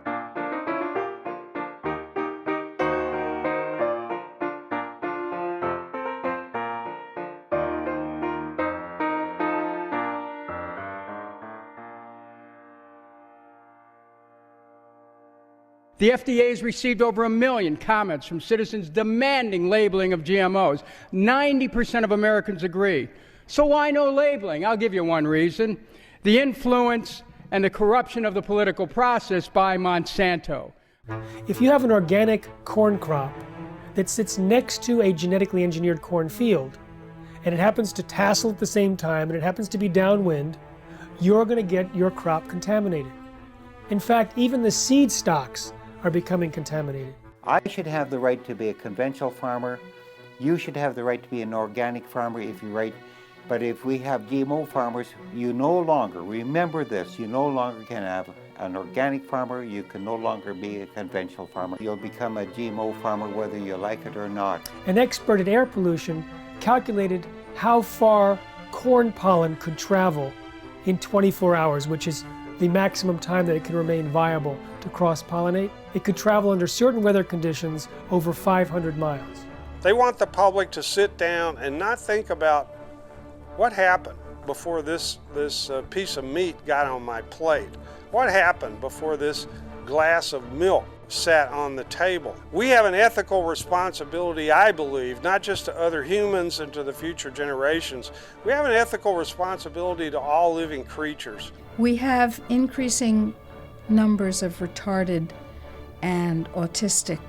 The FDA has received over 1 million comments from citizens demanding labeling of GMOs. 90% of Americans agree. So why no labeling? I'll give you one reason. The influence and the corruption of the political process by Monsanto.
If you have an organic corn crop that sits next to a genetically engineered corn field, and it happens to tassel at the same time, and it happens to be downwind, you're going to get your crop contaminated. In fact, even the seed stocks are becoming contaminated.
I should have the right to be a conventional farmer. You should have the right to be an organic farmer if you're right. But if we have GMO farmers, you no longer, remember this, you no longer can have an organic farmer, you can no longer be a conventional farmer. You'll become a GMO farmer whether you like it or not.
An expert at air pollution calculated how far corn pollen could travel in 24 hours, which is the maximum time that it can remain viable to cross-pollinate. It could travel under certain weather conditions over 500 miles.
They want the public to sit down and not think about what happened before this piece of meat got on my plate. What happened before this glass of milk sat on the table? We have an ethical responsibility, I believe, not just to other humans and to the future generations. We have an ethical responsibility to all living creatures.
We have increasing numbers of retarded and autistic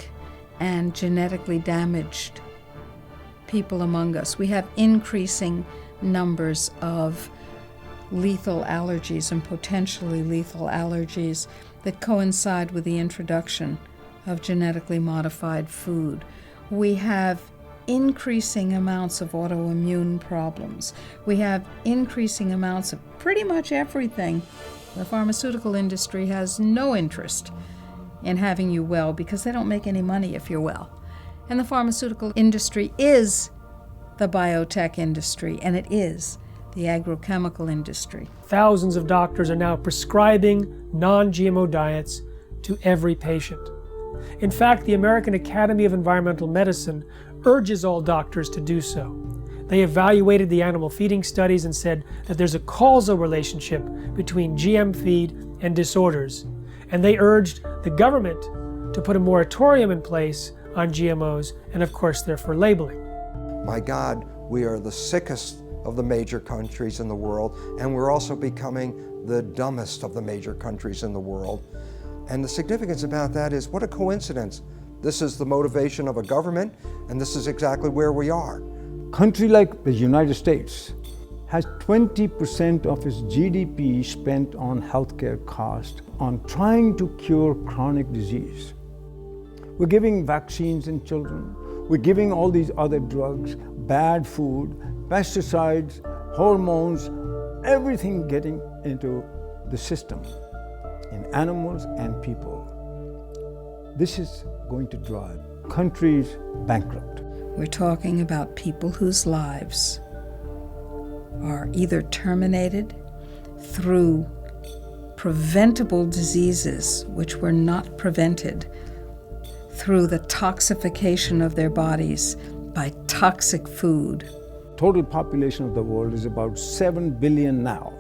and genetically damaged people among us. We have increasing numbers of lethal allergies and potentially lethal allergies that coincide with the introduction of genetically modified food. We have increasing amounts of autoimmune problems. We have increasing amounts of pretty much everything. The pharmaceutical industry has no interest in having you well because they don't make any money if you're well. And the pharmaceutical industry is the biotech industry, and it is the agrochemical industry.
Thousands of doctors are now prescribing non-GMO diets to every patient. In fact, the American Academy of Environmental Medicine urges all doctors to do so. They evaluated the animal feeding studies and said that there's a causal relationship between GM feed and disorders. And they urged the government to put a moratorium in place on GMOs, and of course, therefore labeling.
My God, we are the sickest of the major countries in the world, and we're also becoming the dumbest of the major countries in the world. And the significance about that is, what a coincidence. This is the motivation of a government, and this is exactly where we are.
A country like the United States has 20% of its GDP spent on healthcare costs, on trying to cure chronic disease. We're giving vaccines in children. We're giving all these other drugs, bad food, pesticides, hormones, everything getting into the system in animals and people. This is going to drive countries bankrupt.
We're talking about people whose lives are either terminated through preventable diseases which were not prevented, through the toxification of their bodies by toxic food.
Total population of the world is about 7 billion now.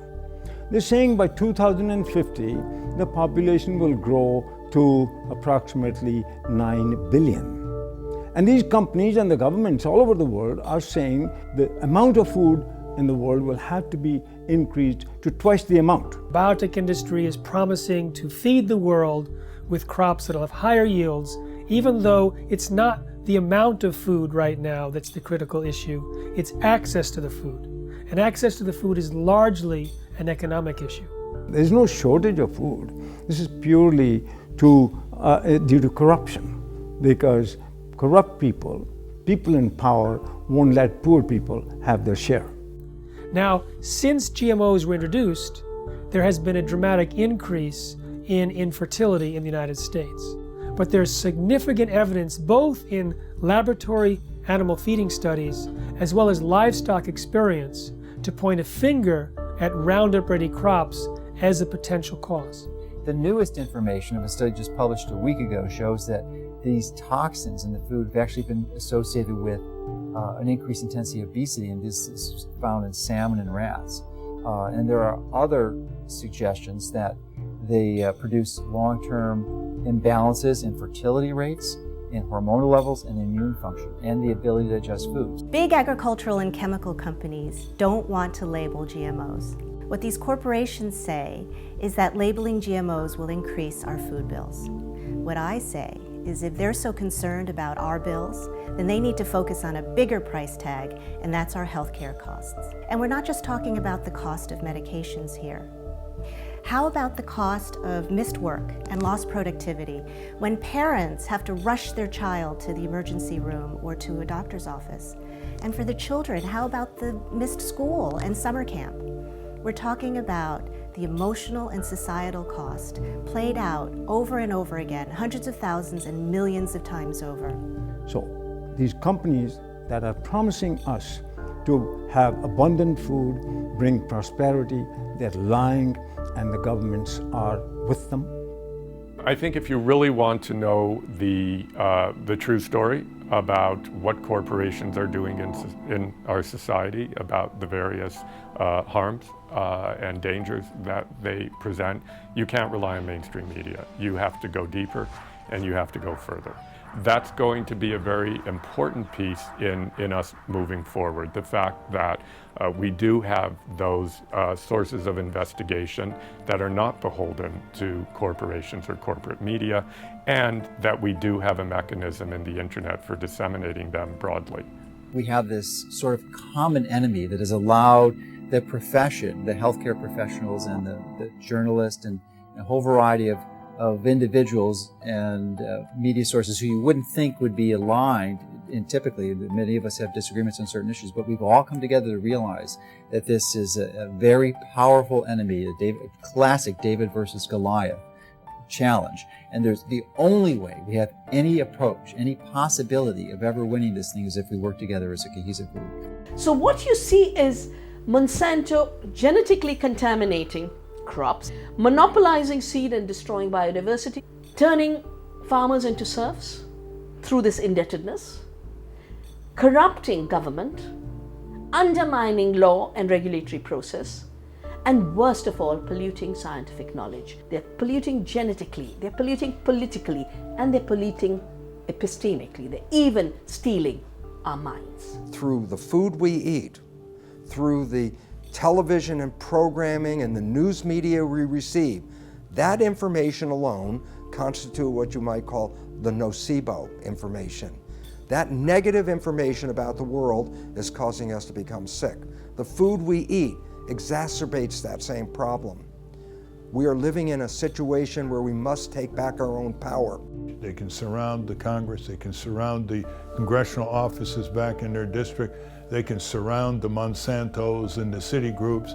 They're saying by 2050, the population will grow to approximately 9 billion. And these companies and the governments all over the world are saying the amount of food in the world will have to be increased to twice the amount.
The biotech industry is promising to feed the world with crops that'll have higher yields, even though it's not the amount of food right now that's the critical issue, it's access to the food. And access to the food is largely an economic issue.
There's no shortage of food. This is purely due to corruption, because corrupt people in power won't let poor people have their share.
Now, since GMOs were introduced, there has been a dramatic increase in infertility in the United States. But there's significant evidence both in laboratory animal feeding studies as well as livestock experience to point a finger at Roundup-ready crops as a potential cause.
The newest information of a study just published a week ago shows that these toxins in the food have actually been associated with an increased intensity of obesity, and this is found in salmon and rats. And there are other suggestions that they produce long-term imbalances in fertility rates, in hormonal levels, and immune function, and the ability to digest foods.
Big agricultural and chemical companies don't want to label GMOs. What these corporations say is that labeling GMOs will increase our food bills. What I say is if they're so concerned about our bills, then they need to focus on a bigger price tag, and that's our healthcare costs. And we're not just talking about the cost of medications here. How about the cost of missed work and lost productivity when parents have to rush their child to the emergency room or to a doctor's office? And for the children, how about the missed school and summer camp? We're talking about the emotional and societal cost played out over and over again, hundreds of thousands and millions of times over.
So these companies that are promising us to have abundant food, bring prosperity. They're lying, and the governments are with them.
I think if you really want to know the true story about what corporations are doing in our society, about the various harms and dangers that they present, you can't rely on mainstream media. You have to go deeper and you have to go further. That's going to be a very important piece in us moving forward. The fact that we do have those sources of investigation that are not beholden to corporations or corporate media, and that we do have a mechanism in the internet for disseminating them broadly.
We have this sort of common enemy that has allowed the profession, the healthcare professionals and the journalists and a whole variety of individuals and media sources who you wouldn't think would be aligned, and typically many of us have disagreements on certain issues, but we've all come together to realize that this is a very powerful enemy, a classic David versus Goliath challenge. And there's the only way we have any approach, any possibility of ever winning this thing is if we work together as a cohesive group.
So what you see is Monsanto genetically contaminating crops, monopolizing seed and destroying biodiversity, turning farmers into serfs through this indebtedness, corrupting government, undermining law and regulatory process, and worst of all, polluting scientific knowledge. They're polluting genetically, they're polluting politically, and they're polluting epistemically. They're even stealing our minds.
Through the food we eat, through the television and programming and the news media we receive, that information alone constitute what you might call the nocebo information. That negative information about the world is causing us to become sick. The food we eat exacerbates that same problem. We are living in a situation where we must take back our own power.
They can surround the Congress, they can surround the congressional offices back in their district, they can surround the Monsantos and the city groups.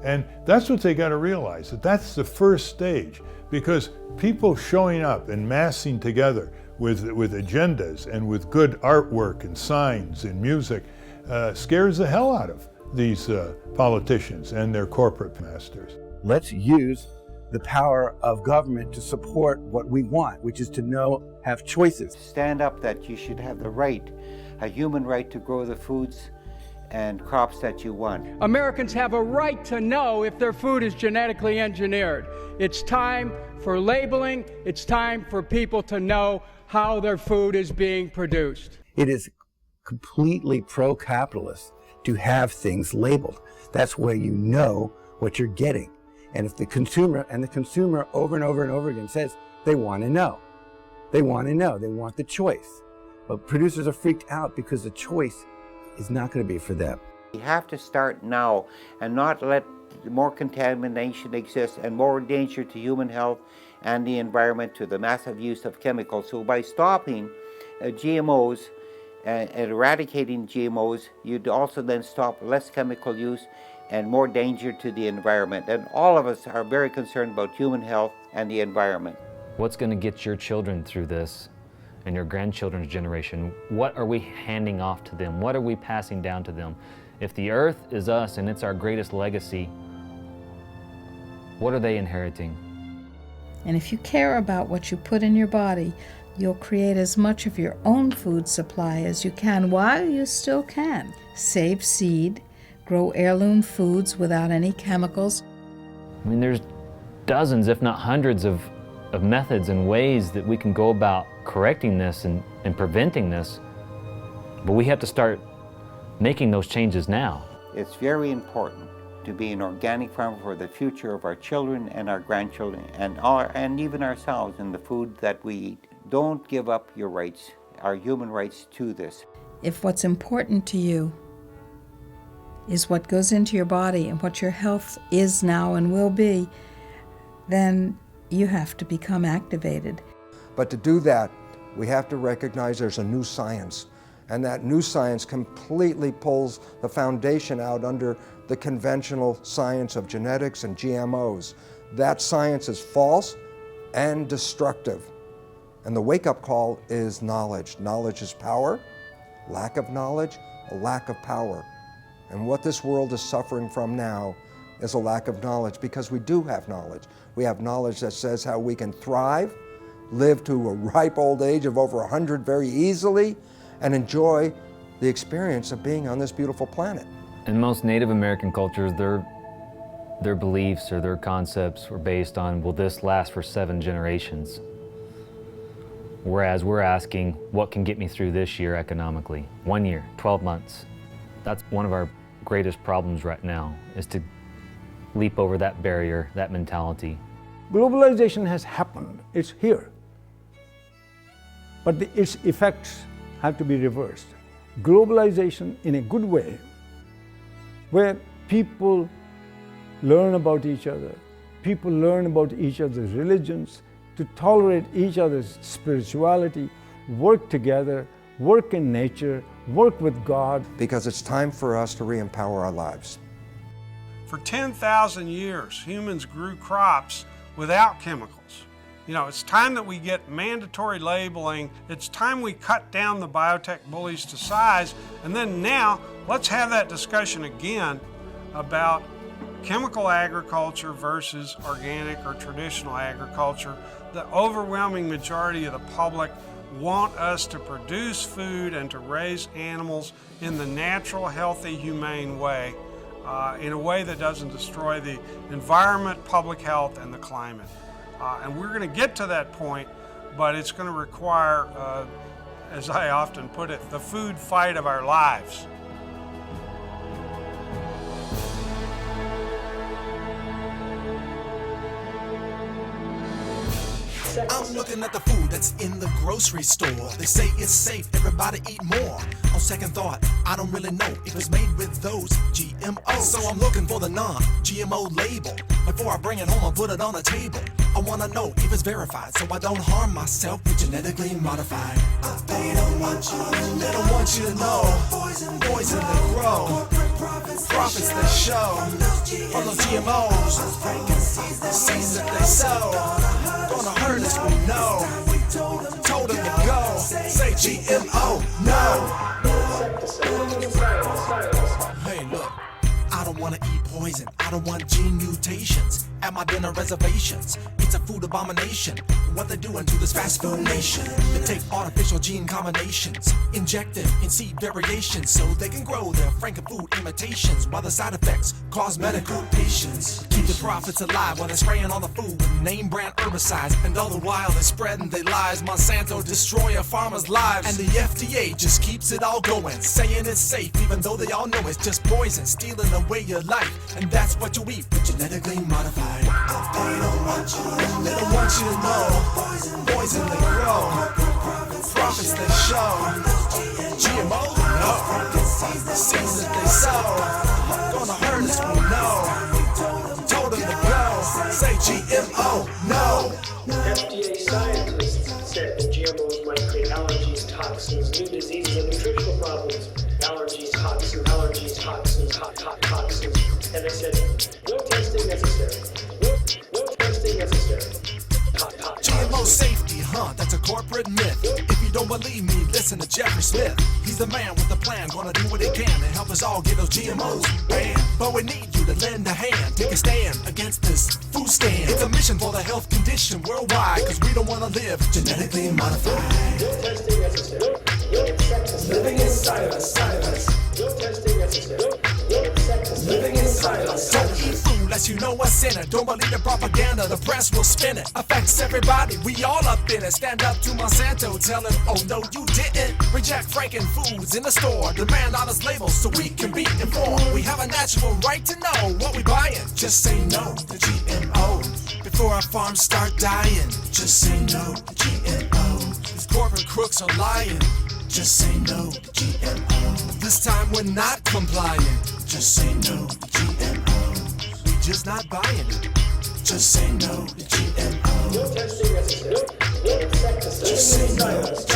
And that's what they got to realize, that that's the first stage, because people showing up and massing together with agendas and with good artwork and signs and music scares the hell out of these politicians and their corporate masters.
Let's use the power of government to support what we want, which is to have choices.
Stand up that you should have the right, a human right to grow the foods and crops that you want.
Americans have a right to know if their food is genetically engineered. It's time for labeling. It's time for people to know how their food is being produced.
It is completely pro-capitalist to have things labeled. That's where you know what you're getting. And if the consumer over and over and over again says they want to know, they want the choice. But producers are freaked out because the choice is not going to be for them.
We have to start now and not let more contamination exist and more danger to human health and the environment to the massive use of chemicals. So by stopping GMOs and eradicating GMOs, you'd also then stop less chemical use and more danger to the environment. And all of us are very concerned about human health and the environment.
What's going to get your children through this and your grandchildren's generation? What are we handing off to them? What are we passing down to them? If the earth is us and it's our greatest legacy, what are they inheriting?
And if you care about what you put in your body, you'll create as much of your own food supply as you can while you still can. Save seed, grow heirloom foods without any chemicals.
I mean, there's dozens, if not hundreds of methods and ways that we can go about correcting this and preventing this, but we have to start making those changes now.
It's very important to be an organic farmer for the future of our children and our grandchildren and even ourselves in the food that we eat. Don't give up your rights, our human rights to this.
If what's important to you is what goes into your body and what your health is now and will be, then you have to become activated.
But to do that, we have to recognize there's a new science, and that new science completely pulls the foundation out under the conventional science of genetics and GMOs. That science is false and destructive. And the wake-up call is knowledge. Knowledge is power. Lack of knowledge, a lack of power. And what this world is suffering from now is a lack of knowledge, because we do have knowledge. We have knowledge that says how we can thrive, live to a ripe old age of over 100 very easily, and enjoy the experience of being on this beautiful planet.
In most Native American cultures, their beliefs or their concepts were based on, will this last for 7 generations? Whereas we're asking, what can get me through this year economically? 1 year, 12 months. That's one of our greatest problems right now, is to leap over that barrier, that mentality.
Globalization has happened, it's here. But its effects have to be reversed. Globalization in a good way, where people learn about each other, people learn about each other's religions, to tolerate each other's spirituality, work together, work in nature, work with God.
Because it's time for us to re-empower our lives.
For 10,000 years, humans grew crops without chemicals. You know, it's time that we get mandatory labeling. It's time we cut down the biotech bullies to size. And then now, let's have that discussion again about chemical agriculture versus organic or traditional agriculture. The overwhelming majority of the public want us to produce food and to raise animals in the natural, healthy, humane way, in a way that doesn't destroy the environment, public health, and the climate. And we're going to get to that point, but it's going to require, as I often put it, the food fight of our lives.
I'm looking at the food that's in the grocery store. They say it's safe, everybody eat more. On second thought, I don't really know if it's made with those GMOs. So I'm looking for the non-GMO label. Before I bring it home, I put it on the table. I wanna know if it's verified, so I don't harm myself with genetically modified. They don't want you to know. Poison that grow. Profits that show. From those GMOs. Seeds that they sow. Gonna hurt us, we know. Told them to go. Say GMO, no. Hey, look. I don't wanna eat poison. I don't want gene mutations at my dinner reservations. It's a food abomination. What they're doing to this fast food nation. They take artificial gene combinations, inject them in seed variations so they can grow their frankenfood imitations, while the side effects cause medical patients. Keep the profits alive while they're spraying on the food with name brand herbicides, and all the while they're spreading their lies. Monsanto destroy a farmer's lives, and the FDA just keeps it all going, saying it's safe even though they all know it's just poison, stealing away your life, and that's what you eat, genetically modified. They don't want you to know. Poison that grow. Profits that show. GMO, no. Seeds that they sow. Gonna hurt us, we know. Told them to go. Say GMO, no.
FDA scientists said that GMOs might create allergies, toxins, new diseases, and nutritional problems. Allergies, toxins, toxins. And they said, no testing necessary. No testing necessary.
GMO safety, that's a corporate myth. If you don't believe me, listen to Jeffrey Smith. He's the man with the plan, gonna do what he can to help us all get those GMOs banned. But we need you to lend a hand, take a stand against this food stand. It's a mission for the health condition worldwide, cause we don't wanna live genetically modified.
No testing necessary. No insecticide. Living inside of us. No testing necessary. No insecticide. Living inside of us.
Don't eat food unless you know what's in it. Don't believe the propaganda, the press will spin it. Affects everybody, we all up in it. Stand up to Monsanto, tell him, oh no you didn't. Reject Franken foods in the store. Demand honest labels so we can be informed. We have a natural right to know what we buying. Just say no to GMO before our farms start dying. Just say no to GMO. These corporate crooks are lying. Just say no to GMO. This time we're not complying. Just say no to GMO. We just not buying it. Just say no to GMO.
No testing necessary. No insecticide.
Just say no to